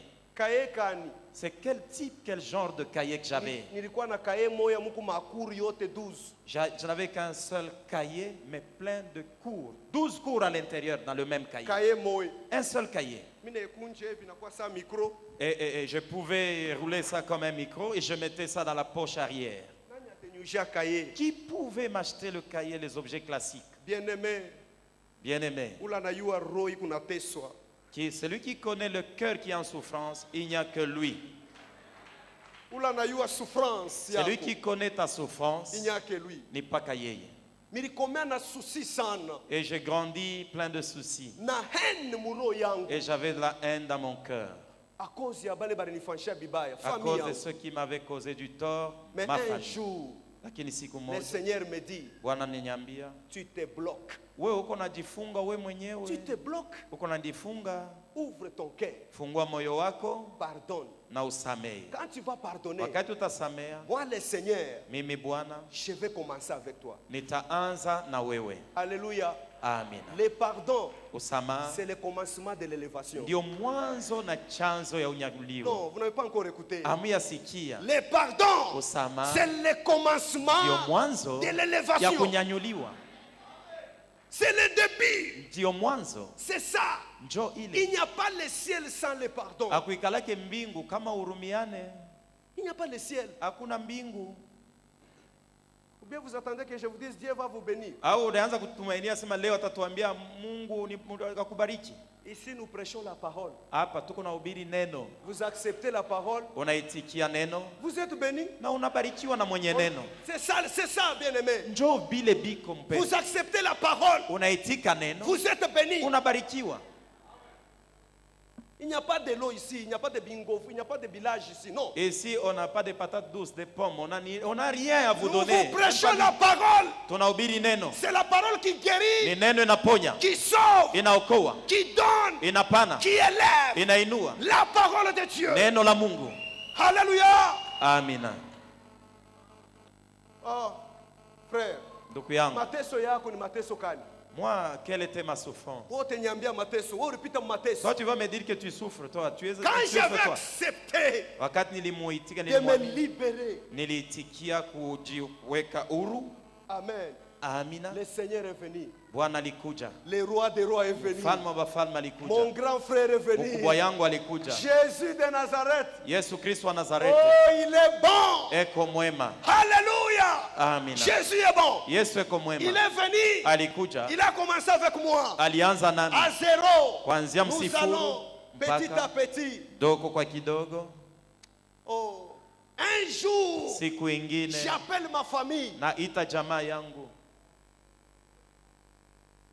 C'est quel type, quel genre de cahier que j'avais? Je n'avais qu'un seul cahier, mais plein de cours. 12 cours à l'intérieur dans le même cahier. Un seul cahier. Et je pouvais rouler ça comme un micro et je mettais ça dans la poche arrière. Qui pouvait m'acheter le cahier, les objets classiques? Bien-aimé. Bien-aimé. Celui qui connaît le cœur qui est en souffrance, il n'y a que lui. Celui qui connaît ta souffrance, il n'y a que lui. N'est pas Kayeye. Et j'ai grandi plein de soucis. Et j'avais de la haine dans mon cœur. À cause de ceux qui m'avaient causé du tort, mais un jour, le Seigneur me dit, tu te bloques. Tu te bloques. Ouvre ton cœur. Pardonne. Quand tu vas pardonner, moi le Seigneur, je vais commencer avec toi. Alléluia. Amen. Le pardon, c'est le commencement de l'élévation. Non, vous n'avez pas encore écouté. Le pardon, c'est le commencement de l'élévation. C'est le début. C'est ça. Il n'y a pas le ciel sans le pardon. Il n'y a pas le ciel. Ou bien vous attendez que je vous dise Dieu va vous bénir. Ici nous prêchons la parole. Vous acceptez la parole. Vous êtes bénis. C'est ça bien aimé. Vous acceptez la parole. Vous êtes bénis. Il n'y a pas de l'eau ici, il n'y a pas de bingo, il n'y a pas de village ici, non. Ici, on n'a pas de patates douces, de pommes, on n'a rien à vous donner. Nous vous prêchons la parole. C'est la parole qui guérit, qui sauve, qui donne, qui élève. La parole de Dieu. Alléluia. Amen. Oh, frère. Mateso yako ni mateso kani? Moi, quelle était ma souffrance? Toi, tu vas me dire que tu souffres, toi. Quand j'avais accepté de me libérer, amen. Amina. Le Seigneur est venu. Le roi des rois est venu. Mon grand frère est venu. Jésus de Nazareth. Oh, il est bon. Alléluia. Amina. Jésus est bon. Yesu eko mwema. Il est venu. Alikuja. Il a commencé avec moi. Alianza nami. À zéro. Kuanzia Nous msifuru. allons petit à petit. Dogo kwa kidogo. Oh. Un jour. Siku ingine. J'appelle ma famille. Naita jamaa yangu.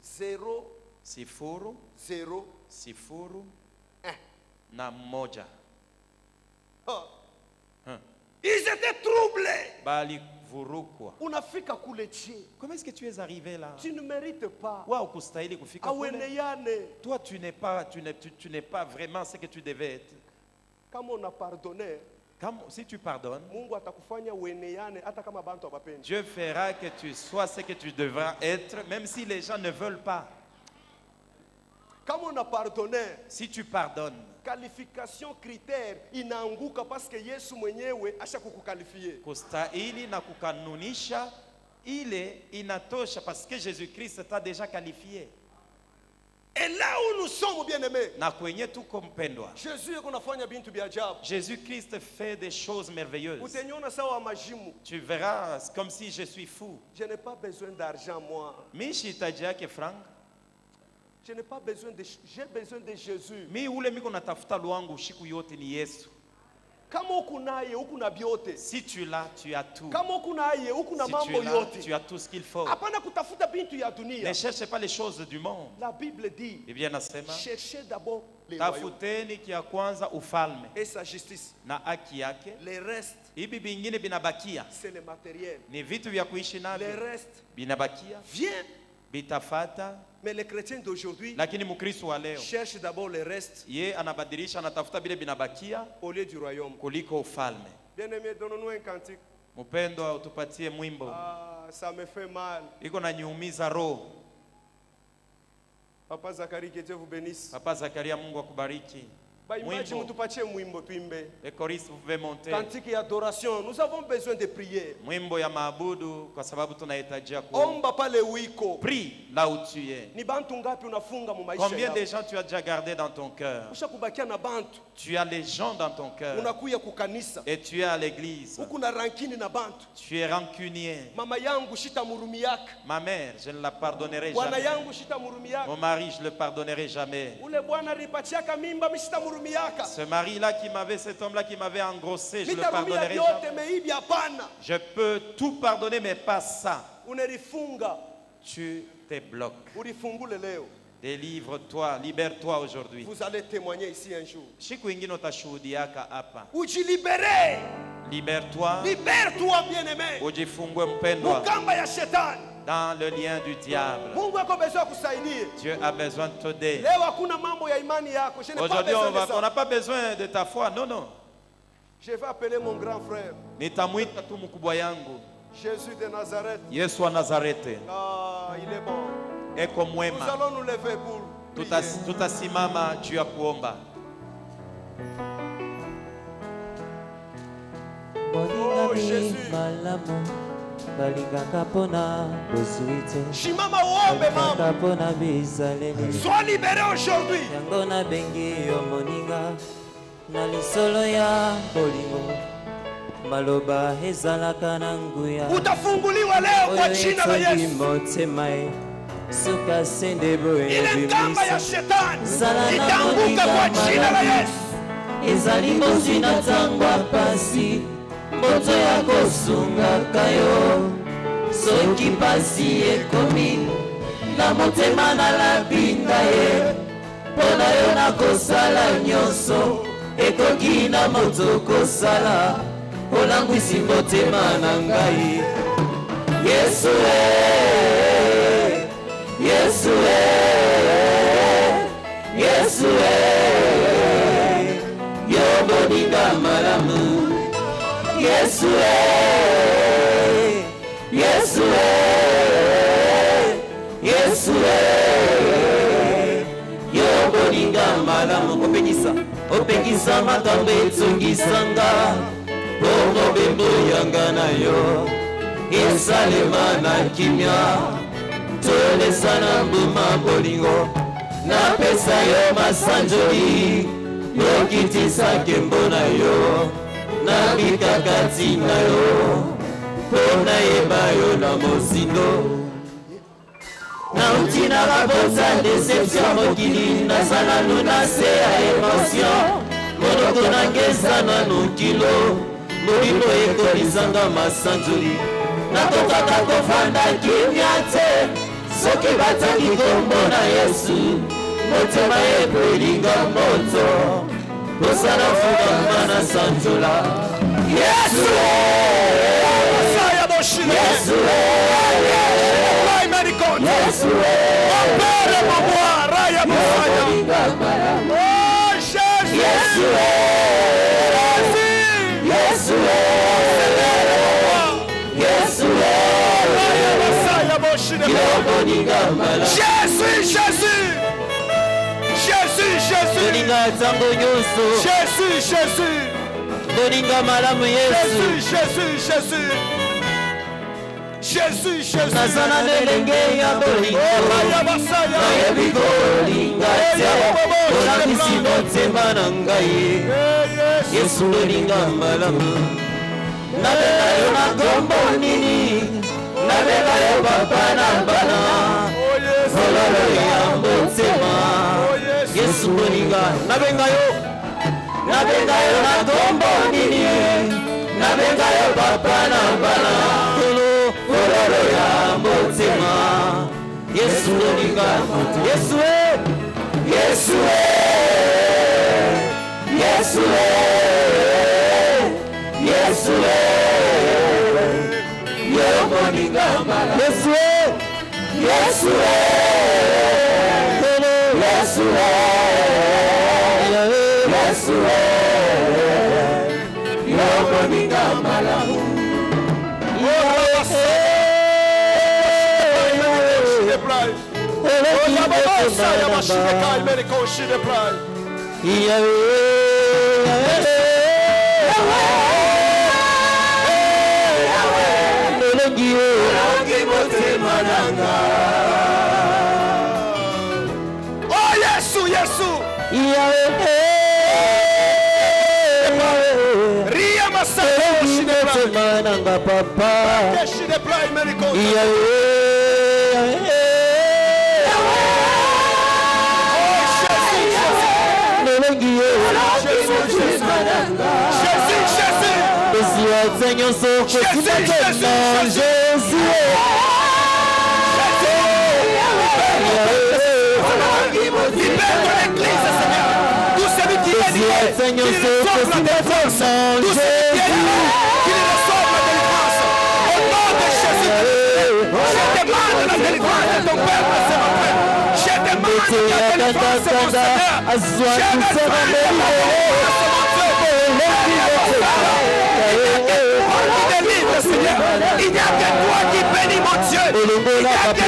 0 sifuru 0 sifuru 1 na moja. Oh. Ils étaient troublés. Bali vurukwa. Unafika kule chini. Comment est-ce que tu es arrivé là? Tu ne mérites pas. Wa ukustahili kufika kule. Aweneyane. Toi tu n'es pas vraiment ce que tu devais être. Comme on a pardonné. Si tu pardonnes, Dieu fera que tu sois ce que tu devras être, même si les gens ne veulent pas. Comme on a pardonné, si tu pardonnes, qualification critère inaanguka parce que Yesu mwenyewe ashakukukalifie. Kustahili na kukanunisha ile inatosha parce que Jésus-Christ t'a déjà qualifié. Et là où nous sommes bien-aimés, Jésus-Christ fait des choses merveilleuses. Tu verras comme si je suis fou. Je n'ai pas besoin d'argent, moi. Je n'ai pas besoin de... J'ai besoin de Jésus. Si tu l'as, tu as tout. Si tu as tout ce qu'il faut. Ne cherchez pas les choses du monde. La Bible dit, cherchez d'abord les tafuteni kia kwanza ufalme et sa justice. Na haki yake. Les restes, hivi vingine binabakia. C'est le matériel. Ni vitu vya kuishi navyo. Les restes binabakia. Viens. Bitafata. Mais les chrétiens d'aujourd'hui cherchent d'abord les restes au lieu du royaume. Bien-aimé, donne-nous un cantique. Ah, ça me fait mal. Papa Zacharie, que Dieu vous bénisse. Papa Zacharia, Mungu akubariki. Les choristes, vous pouvez monter. Cantique et adoration, nous avons besoin de prier. Omba pale wiko. Prie là où tu es. Combien de gens tu as déjà gardé dans ton cœur? Tu as les gens dans ton cœur. Et tu es à l'église. Tu es rancunier. Ma mère, je ne la pardonnerai jamais. Mon mari, je ne le pardonnerai jamais. Ce mari-là qui m'avait, cet homme-là qui m'avait engrossé, je ne le pardonnerai jamais. Je peux tout pardonner, mais pas ça. Tu te bloques. Délivre-toi, libère-toi aujourd'hui. Vous allez témoigner ici un jour. Ou tu libères. Libère-toi. Libère-toi, bien-aimé. Dans le lien du diable. Dieu a besoin de t'aider. Aujourd'hui, on n'a pas besoin de ta foi. Non, non. Je vais appeler mon grand frère. Jésus de Nazareth. Yesu wa Nazareth. Ah, il est bon. Eko mwema. Nous allons nous lever pour prier. Tutasimama juu ya kuomba. Oh Jésus. Shimama uombe mama. Sois libéré aujourd'hui. Maloba ezalaka na nguya. Utafunguliwa leo kwa jina la Yesu. Suka sende boye. Ile kamba ya shetani itaanguka kwa jina la Yesu. Ezali mozi na tangwa pasi. Moto yako sunga kayo. Soki pasi ekomi. Na motema na labinda ye. Pona yo na kosala nyonso. Ekoki na moto kosala. Olangwisi motema na ngai. Yesu Yesu Yesu yo boninga malamu. Yesu Yesu Yesu yo boninga malamu. Opengisa makambo etungisanga. Bongo bembo yanga na yo esalema na kimia. Tolesa na mbuma bolingo na pesa yo masanjoli. Yokitisa kembo na yo na mikakati na yo. Pona Ebayo na Mosindo. Nauti na rabosa déception mokili. Nasala luna se a émotion. Monoko na ngesa na nukilo. Molimo ekolisanga masanjuli. Nakokaka kofanda kimia te. Soki bataki kombo na Yesu. Motema epelinga moto. Kosana fuga mana sanjola. Yesu Yesu Yesu Boninga malamu Yesu Jésus Nazana nelenge ya bolingo Na yebiko bolinga tia Ona kisi motema na ngai Yesu boninga malamu Nabeka yo na kombo nini Nabeka yo papa na bana Ololo ya motema Yesu boninga Nabenga yo na kombo nini Nabenga yo papa na bana Ololo ya motema Yesu boninga Yesu Yesu Yesu Yesu Yo boninga Yesu Yesu Yesu Yesu Yo boninga malamu Il n'y a que toi qui bénis mon Dieu. Il n'y a que toi.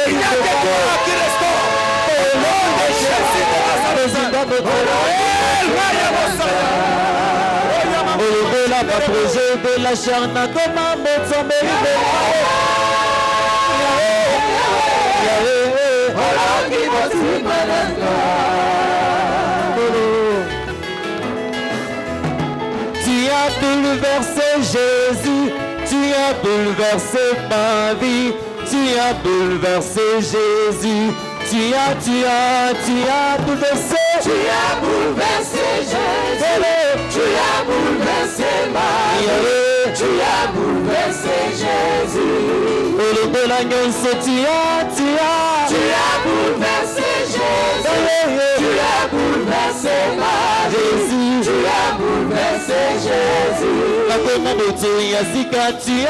Il n'y a que toi qui restaure. Au nom de Jésus de Nazareth. La projet de la charne comme un médecin Tu as bouleversé Jésus, tu as bouleversé ma vie, tu as bouleversé Jésus, tu as bouleversé, tu as bouleversé Jésus, tu as bouleversé ma vie, tu as bouleversé Jésus. Au nom de l'agneau, tu as bouleversé Jésus, tu as bouleversé ma Jésus, tu as bouleversé Jésus. La commande de Yazika, tu as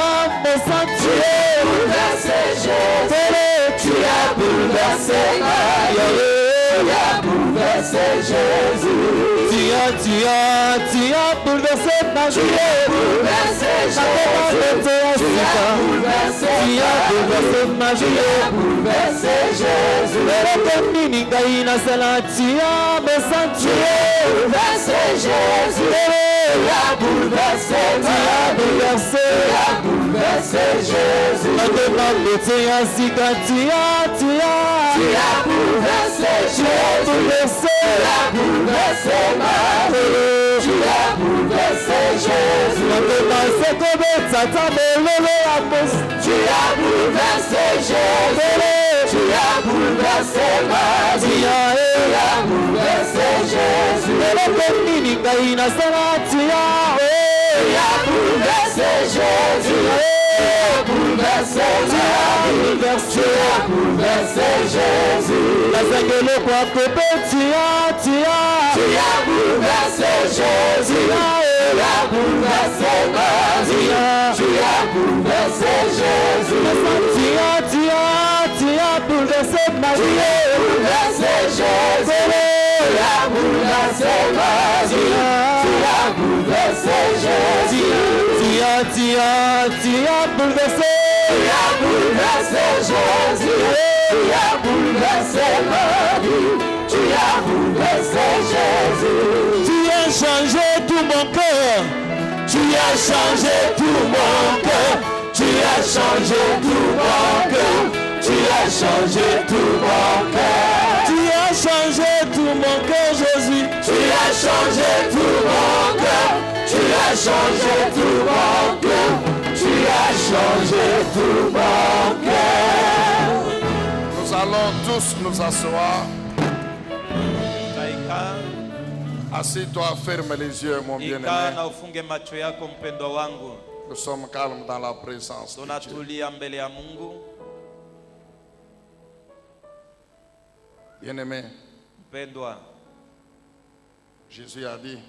bouleversé Jésus, tu as bouleversé ma vie. Tu as bouleversé Jésus. Tu as bouleversé ma vie. Tu as bouleversé Jésus. Tu as bouleversé ma vie. Tu as bouleversé Jésus. Tu as bouleversé Jésus. Tu as bouleversé ma vie. Tu as bouleversé Jésus. Tu as bouleversé Jésus. Tu as bouleversé ma vie. Tu as bouleversé Jésus. Tu as bouleversé Jésus. Tu as bouleversé ma vie. Tu as bouleversé Jésus. Tu as bouleversé Jésus. Tu as bouleversé Jésus. Tu as bouleversé Jésus. Tu as bouleversé Jésus. Tu as bouleversé ma vie. Tu as bouleversé Jésus. Tu as bouleversé ma vie. Tu as bouleversé ma vie. Tu as bouleversé Jésus. Tu as bouleversé. Tu as bouleversé Jésus. Tu as bouleversé ma vie. Tu as bouleversé Jésus. Tu as changé tout mon cœur. Tu as changé tout mon cœur. Tu as changé tout mon cœur. Tu as changé tout mon cœur. Tu as changé tout mon cœur, Jésus. Tu as changé tout mon cœur. Tu as changé tout mon cœur. Tu as changé tout mon cœur. Nous allons tous nous asseoir. Assis-toi, ferme les yeux, mon bien-aimé. Nous sommes calmes dans la présence de Dieu. Bien-aimé, Jésus a dit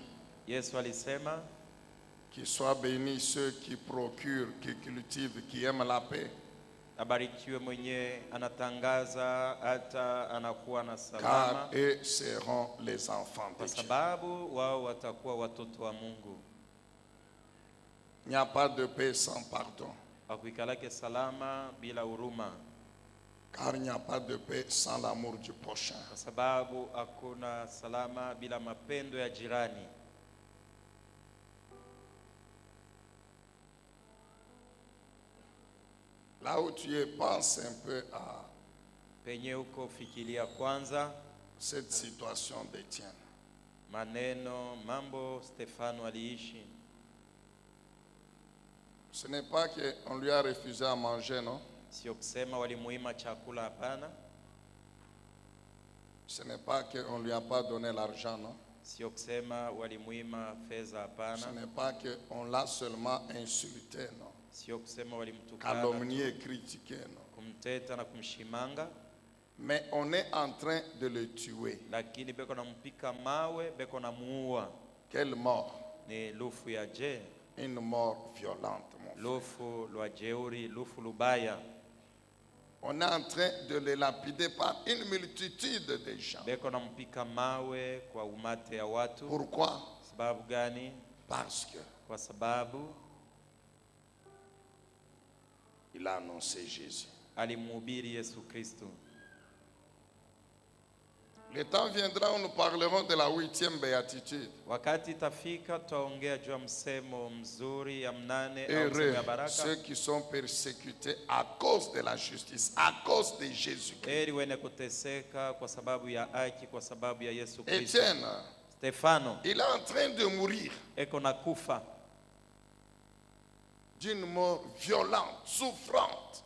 qu'ils soient bénis ceux qui procurent, qui cultivent, qui aiment la paix. Car eux seront les enfants de Dieu. Il n'y a pas de paix sans pardon. Car il n'y a pas de paix sans l'amour du prochain. Là où tu es, pense un peu à cette situation d'Étienne. Ce n'est pas qu'on lui a refusé à manger, non? Ce n'est pas qu'on ne lui a pas donné l'argent, non? Ce n'est pas qu'on l'a seulement insulté, non? Calomnié, critiqué, non? Mais on est en train de le tuer. Quelle mort? Une mort violente, mon frère. On est en train de le lapider par une multitude de gens. Pourquoi? Parce que il a annoncé Jésus. Le temps viendra où nous parlerons de la 8e béatitude. Heureux ceux qui sont persécutés à cause de la justice, à cause de Jésus-Christ. Étienne, il est en train de mourir d'une mort violente, souffrante.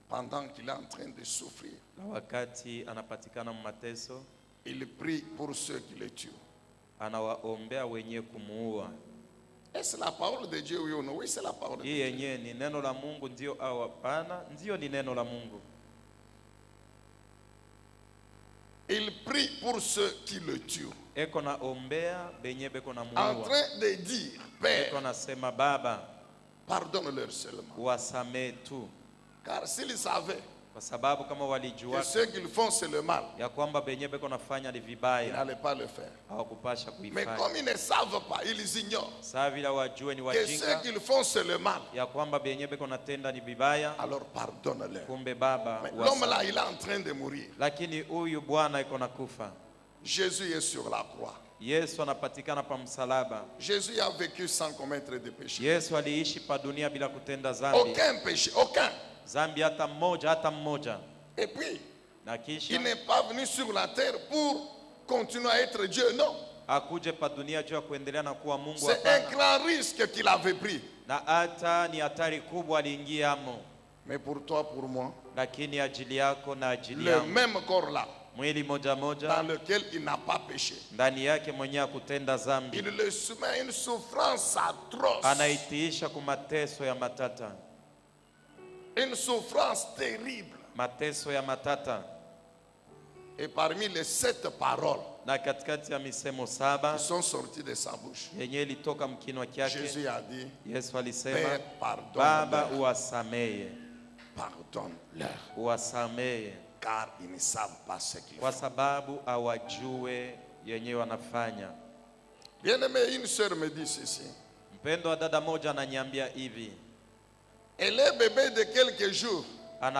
Pendant qu'il est en train de souffrir, il prie pour ceux qui le tuent. Est-ce la parole de Dieu, oui ou non? Oui, c'est la parole de Dieu. Il prie pour ceux qui le tuent. En train de dire, Père, pardonne-leur seulement. Car s'ils savaient que ceux qu'ils font c'est le mal, ils n'allaient pas le faire. Mais comme ils ne savent pas, ils ignorent que ceux qu'ils font c'est le mal, alors pardonne-leur. Mais l'homme là, il est en train de mourir. Jésus est sur la croix. Jésus a vécu sans commettre de péché. Aucun péché, aucun. Et puis, il n'est pas venu sur la terre pour continuer à être Dieu, non. C'est un grand risque qu'il avait pris. Mais pour toi, pour moi, le même corps là, dans lequel il n'a pas péché, il le soumet à une souffrance atroce, une souffrance terrible. Et parmi les 7 paroles qui sont sorties de sa bouche, Jésus a dit, Père, pardonne-leur, car ils ne savent pas ce qu'ils font. Bien-aimé, une sœur me dit ceci. Elle est bébé de quelques jours. Sa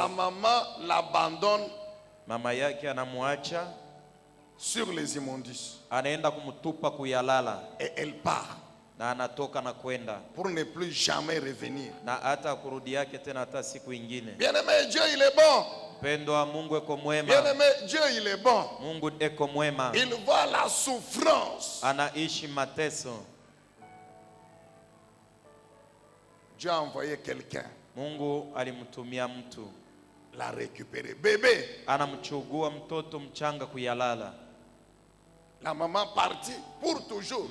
maman l'abandonne sur les immondices. Et elle part pour ne plus jamais revenir. Bien-aimé, Dieu il est bon. Bien-aimé, Dieu il est bon. Il voit la souffrance. Dieu a envoyé quelqu'un la récupérer. Bébé. La maman partit pour toujours.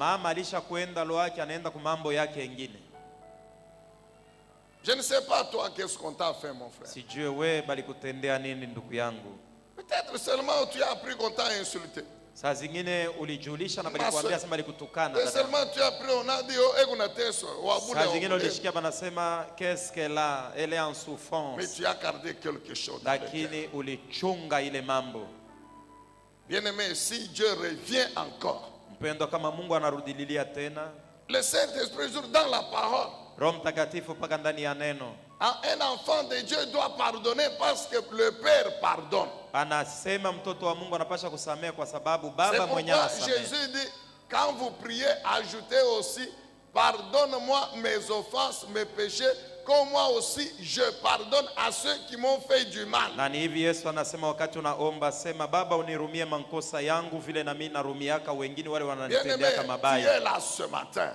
Je ne sais pas toi qu'est-ce qu'on t'a fait, mon frère. Peut-être seulement tu as appris qu'on t'a insulté. Saa zingine ulijulisha na balikuambia sema balikutukana. Seulement tu as pris on a dit oh ego teso wabule. Saa zingine ulisikia banasema qu'est-ce qu'elle a, elle est en souffrance. Mais tu as gardé quelque chose. Lakini ulichunga ile mambo. Bien-aimé, si Dieu revient encore, mpendo kama Mungu anarudililia tena, le Saint-Esprit joue dans la parole. Roho Mtakatifu paka ndani ya neno. Un enfant de Dieu doit pardonner parce que le Père pardonne. Anasema mtoto wa Mungu anapaswa kusamehe kwa sababu baba mwenyewe anasamehe. Jésus dit quand vous priez, ajoutez aussi pardonne-moi mes offenses, mes péchés, comme moi aussi je pardonne à ceux qui m'ont fait du mal. Na ni hivi Yesu anasema wakati unaomba sema baba unirumie makosa yangu vile na mimi narumiaka wengine wale wananitendea mabaya.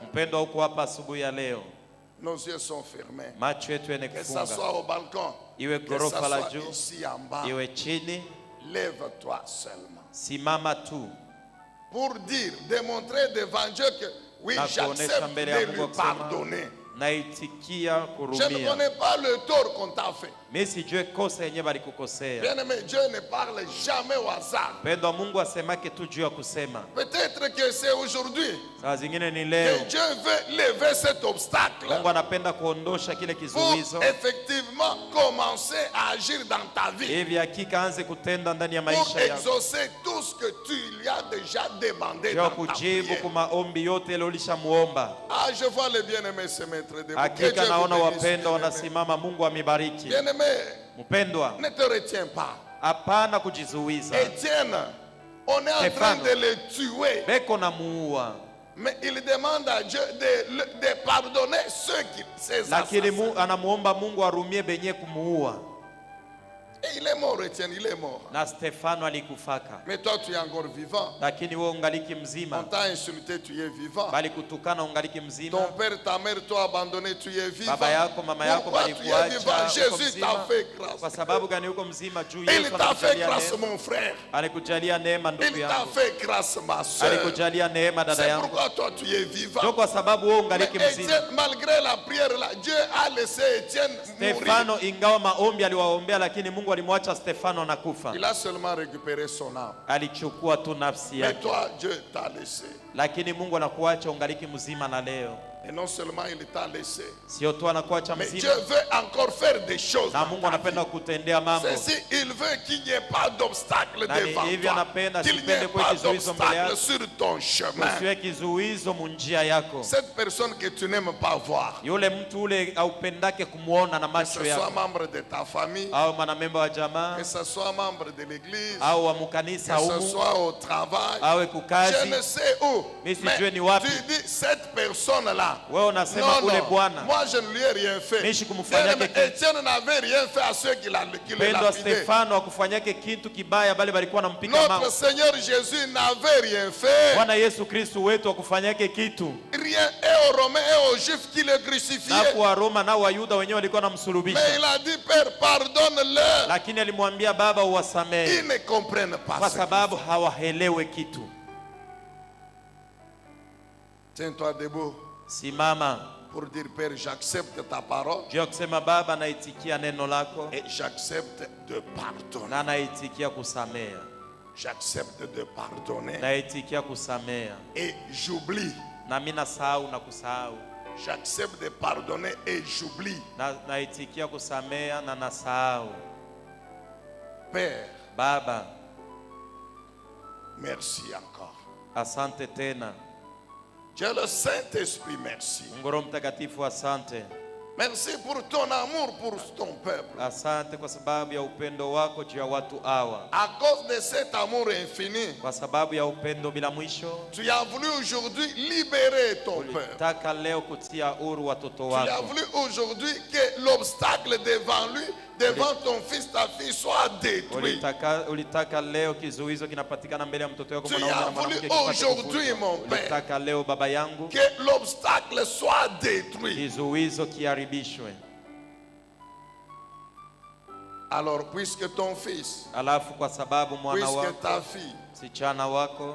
Mpendo uko hapa asubuhi ya leo. Nos yeux sont fermés. Que ça soit au balcon, que ça soit ici en bas. Lève-toi seulement. Simama tu. Pour dire, démontrer devant Dieu que oui, j'accepte de lui pardonner. Je ne connais pas le tort qu'on t'a fait. Mais si Dieu kosa yenye bali kukosea. Bien-aimé, Dieu ne parle jamais au hasard. Pendo Mungu asemake tu juu ya kusema. Peut-être que c'est aujourd'hui que Dieu veut lever cet obstacle. Mungu anapenda kuondosha kile kizuizo. Pour effectivement commencer à agir dans ta vie. Hivi hakika anze kutenda ndani ya maisha yako. Pour exaucer tout ce que tu lui as déjà demandé dans ta vie. Kujibu kwa maombi yote ile ulishamuomba. Ah, je vois les bien-aimés se mettre debout. Hakika naona wapendwa wanasimama, Mungu amibariki. Mpendwa, ne te retiens pas. Hapana kujizuiza. Étienne, on est en train de le tuer. Beko na muua. Mais il demande à Dieu de pardonner ceux qui ses assassins. Lakini anamuomba Mungu arumie benye kumuua. Et il est mort, Étienne, il est mort. Na Stefano alikufaka. Mais toi tu es encore vivant. Lakini wewe ungaliki mzima. On t'a insulté, tu es vivant. Bali kutukana ungaliki mzima. Ton père, ta mère t'ont abandonné, tu es vivant. Baba yako, mama yako balikuacha. Jésus t'a fait grâce. Kwa sababu gani uko mzima juu Yesu il t'a fait grâce, mon frère. Alikujalia neema ndugu yangu. Il t'a fait grâce, ma soeur. Alikujalia neema dada yangu. C'est pourquoi toi tu es vivant. Ndio kwa sababu wewe ungaliki mzima. Malgré la prière là, Dieu a laissé Étienne mourir. Stefano ingawa maombi aliwaombea lakini Mungu alimwacha Stefano. Il a seulement récupéré son âme. Alichukua tu nafsi yake. Mais toi, Dieu t'a laissé. Lakini Mungu anakuacha ungaliki mzima na leo. Et non seulement il t'a laissé. Sio tu anakuacha mzima. Mais Dieu veut encore faire des choses. Na Mungu anapenda kutendea mambo. C'est si il veut qu'il n'y ait pas d'obstacle devant toi. Qu'il n'y ait pas d'obstacle sur ton chemin. Usiwe kizuizo munjia yako. Cette personne que tu n'aimes pas voir. Yule mtu ule haupendake kumuona na macho yako. Que ce soit membre de ta famille. Au mwanamemba wa jamaa. Que ce soit membre de l'église. Au wa mkanisa humu. Que ce soit au travail. Au kukazi. Je ne sais où. Mais tu dis cette personne là. là. Non, non, moi je ne lui ai rien fait. Étienne n'avait rien fait à ceux qui l'ont lapidé. Notre Seigneur Jésus n'avait rien fait. Rien, et aux Romains et aux Juifs qui le crucifiaient. Mais il a dit, Père, pardonne-leur. Ils ne comprennent pas ce. Tiens-toi debout. Pour dire, Père, j'accepte ta parole. Et j'accepte de pardonner. J'accepte de pardonner. Et j'oublie. J'accepte de pardonner et j'oublie. Père, Baba, merci encore. Asante tena. Dieu le Saint-Esprit, merci. Merci pour ton amour pour ton peuple. Asante kwa sababu ya upendo wako juu ya watu hawa. À cause de cet amour infini, kwa sababu ya upendo bila mwisho, tu as voulu aujourd'hui libérer ton peuple. Ulitaka leo kutia huru watoto wako. Tu as voulu aujourd'hui que l'obstacle devant lui, devant ton fils, ta fille soit détruit. Ulitaka leo kizuizo kinapatikana mbele ya mtoto wako mwanaume na mwanamke. Tu as voulu aujourd'hui, mon père, ulitaka leo baba yangu, que l'obstacle soit détruit. Kizuizo kiharibishwe. Alors puisque ton fils, alafu kwa sababu mwana wako, puisque ta fille, sichana wako,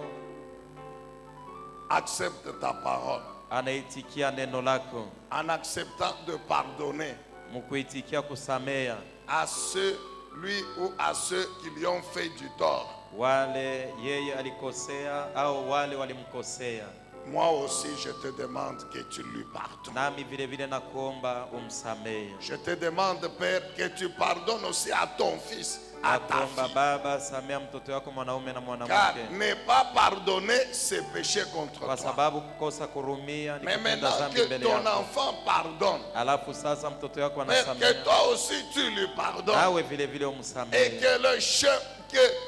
accepte ta parole, anaitikia neno lako, en acceptant de pardonner, mkuitikia kusamea, à celui ou à ceux qui lui ont fait du tort, wale yeye alikosea au wale walimkosea. Moi aussi je te demande que tu lui pardonnes. Nami vile vile nakuomba umsamehe. Je te demande, Père, que tu pardonnes aussi à ton fils, à ta fille. Baba, samea mtoto wako mwanaume na mwanamke. Car ne pas pardonner, c'est pécher contre kwa sababu kukosa kurumia ni kutenda dhambi mbele yako. Mais maintenant que ton enfant pardonne, alafu sasa mtoto wako anasamea, que toi aussi tu lui pardonnes. Nawe vile vile umsamehe. Et que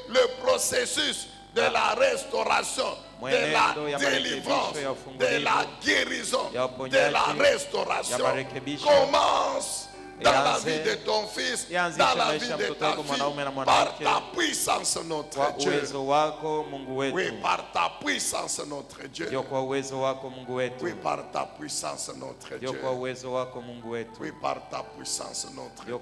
le processus de la restauration, de la délivrance, de la guérison, de la restauration commence dans la vie de ton fils, dans la vie de ta fille, par ta puissance notre Dieu. Oui, par ta puissance notre Dieu. Oui, par ta puissance notre Dieu. Oui, par ta puissance notre Dieu.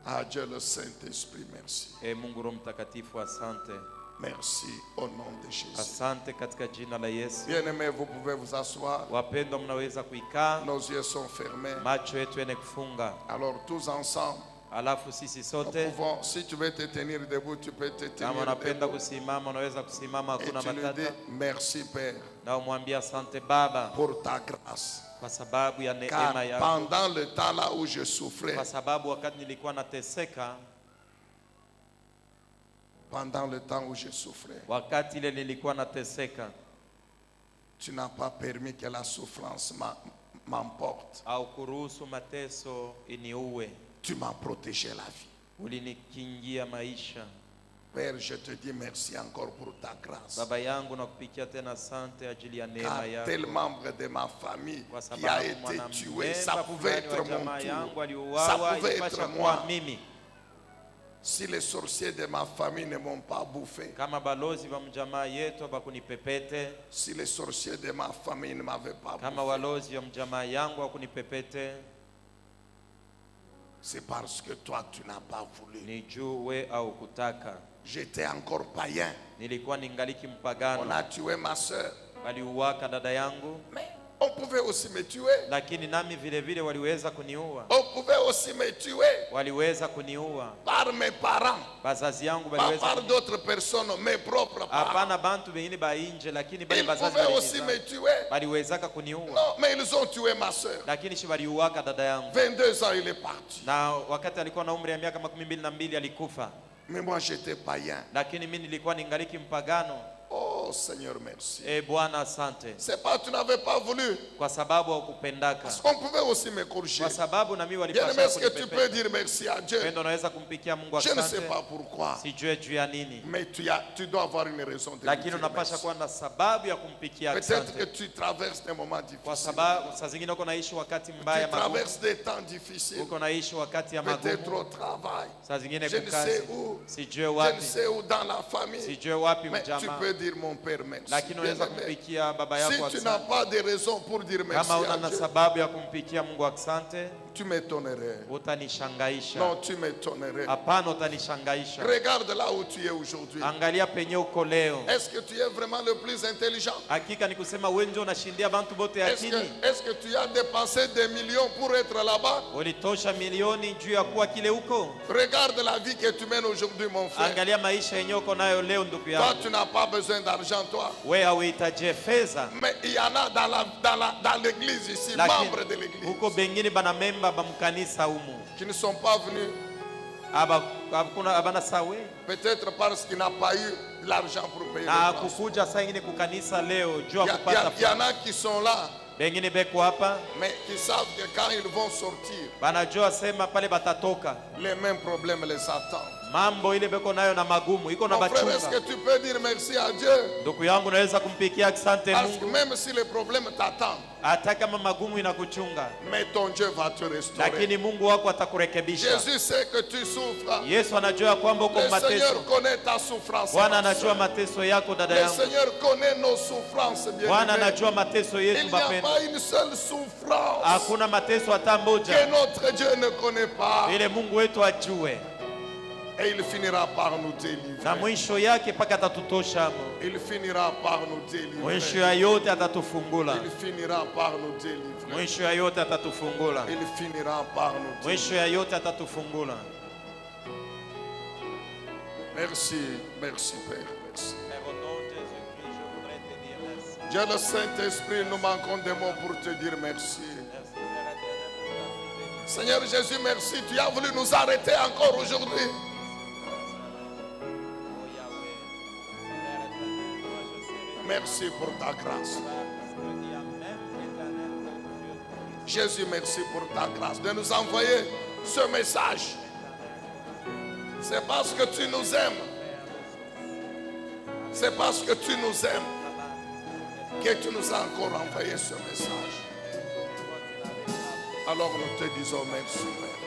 Ah, Dieu le Saint-Esprit, merci. Merci au nom de Jésus. Bien-aimés, vous pouvez vous asseoir. Nos yeux sont fermés. Alors tous ensemble, nous pouvons, si tu veux te tenir debout, tu peux te tenir debout. Et tu lui dis merci Père pour ta grâce. Car pendant le temps là où je souffrais, pendant le temps où je souffrais, tu n'as pas permis que la souffrance m'emporte. Tu m'as protégé la vie. Père, je te dis merci encore pour ta grâce. Car tel membre de ma famille qui a été tué, ça pouvait être mon tour, ça pouvait être moi. Si les sorciers de ma famille ne m'ont pas bouffé, si les sorciers de ma famille ne m'avaient pas bouffé, c'est parce que toi tu n'as pas voulu. J'étais encore païen. On a tué ma soeur. Mais on pouvait aussi me tuer. On pouvait aussi me tuer par mes parents, pas par d'autres personnes, mes propres parents. Ils pouvaient aussi me tuer. Non, mais ils ont tué ma soeur. 22 ans il est parti. Mais moi j'étais païen. Oh, Oh Seigneur, merci. Bwana asante. C'est pas tu n'avais pas voulu. Kwa sababu hukupendaka. Parce qu'on pouvait aussi me corriger. Kwa sababu na mimi walipaswa kunipepea. Bien, est-ce que tu peux dire merci à Dieu? Pendo naweza kumpikia Mungu asante. Je ne sais pas pourquoi. Sijue juu ya nini. Mais tu dois avoir une raison de. Lakini unapaswa kuwa na sababu ya kumpikia asante. Peut-être que tu traverses des moments difficiles. Kwa sababu saa zingine uko naishi wakati mbaya magumu. Tu traverses des temps difficiles. Uko naishi wakati ya magumu. Peut-être au travail. Saa zingine je ne sais où. Sijue wapi. Je ne sais où dans la famille. Sijue wapi mjamaa. Mais tu peux dire mon père merci. Lakini unaweza kumpikia baba yako asante. Si tu n'as pas de raison pour dire merci. Kama una sababu ya kumpikia Mungu asante. Tu m'étonnerais. Utanishangaisha. Non, tu m'étonnerais. Hapana, utanishangaisha. Regarde là où tu es aujourd'hui. Angalia penye uko leo. Est-ce que tu es vraiment le plus intelligent? Hakika ni kusema wewe ndio unashindia bantu bote akili. Est-ce que tu as dépensé des millions pour être là-bas? Ulitosha milioni juu ya kuwa kile uko. Regarde la vie que tu mènes aujourd'hui, mon frère. Angalia maisha yenyewe uko nayo leo ndugu yangu. Toi, tu n'as pas besoin d'argent, toi. Wewe hauhitaji fedha. Mais il y en a dans l'église ici, membres de l'église. Huko bengine bana memba ba mkanisa humu. Qui ne sont pas venus. Peut-être parce qu'il n'a pas eu l'argent pour payer. Il y en a qui sont là. Mais qui savent que quand ils vont sortir, les mêmes problèmes les attendent. Mon frère, est-ce que tu peux dire merci à Dieu? Parce que même si les problèmes t'attendent, mais ton Dieu va te restaurer. Jésus sait que tu souffres. Le Seigneur connaît ta souffrance. Le Seigneur connaît nos souffrances. Il n'y a pas une seule souffrance que notre Dieu ne connaît pas. Et il finira par nous délivrer. Il finira par nous délivrer. Il finira par nous délivrer. Il finira par nous délivrer. Merci, merci Père, merci. Dieu le Saint-Esprit, nous manquons des mots pour te dire merci. Seigneur Jésus, merci. Tu as voulu nous arrêter encore aujourd'hui. Merci pour ta grâce. Jésus, merci pour ta grâce de nous envoyer ce message. C'est parce que tu nous aimes. C'est parce que tu nous aimes que tu nous as encore envoyé ce message. Alors nous te disons merci, Père.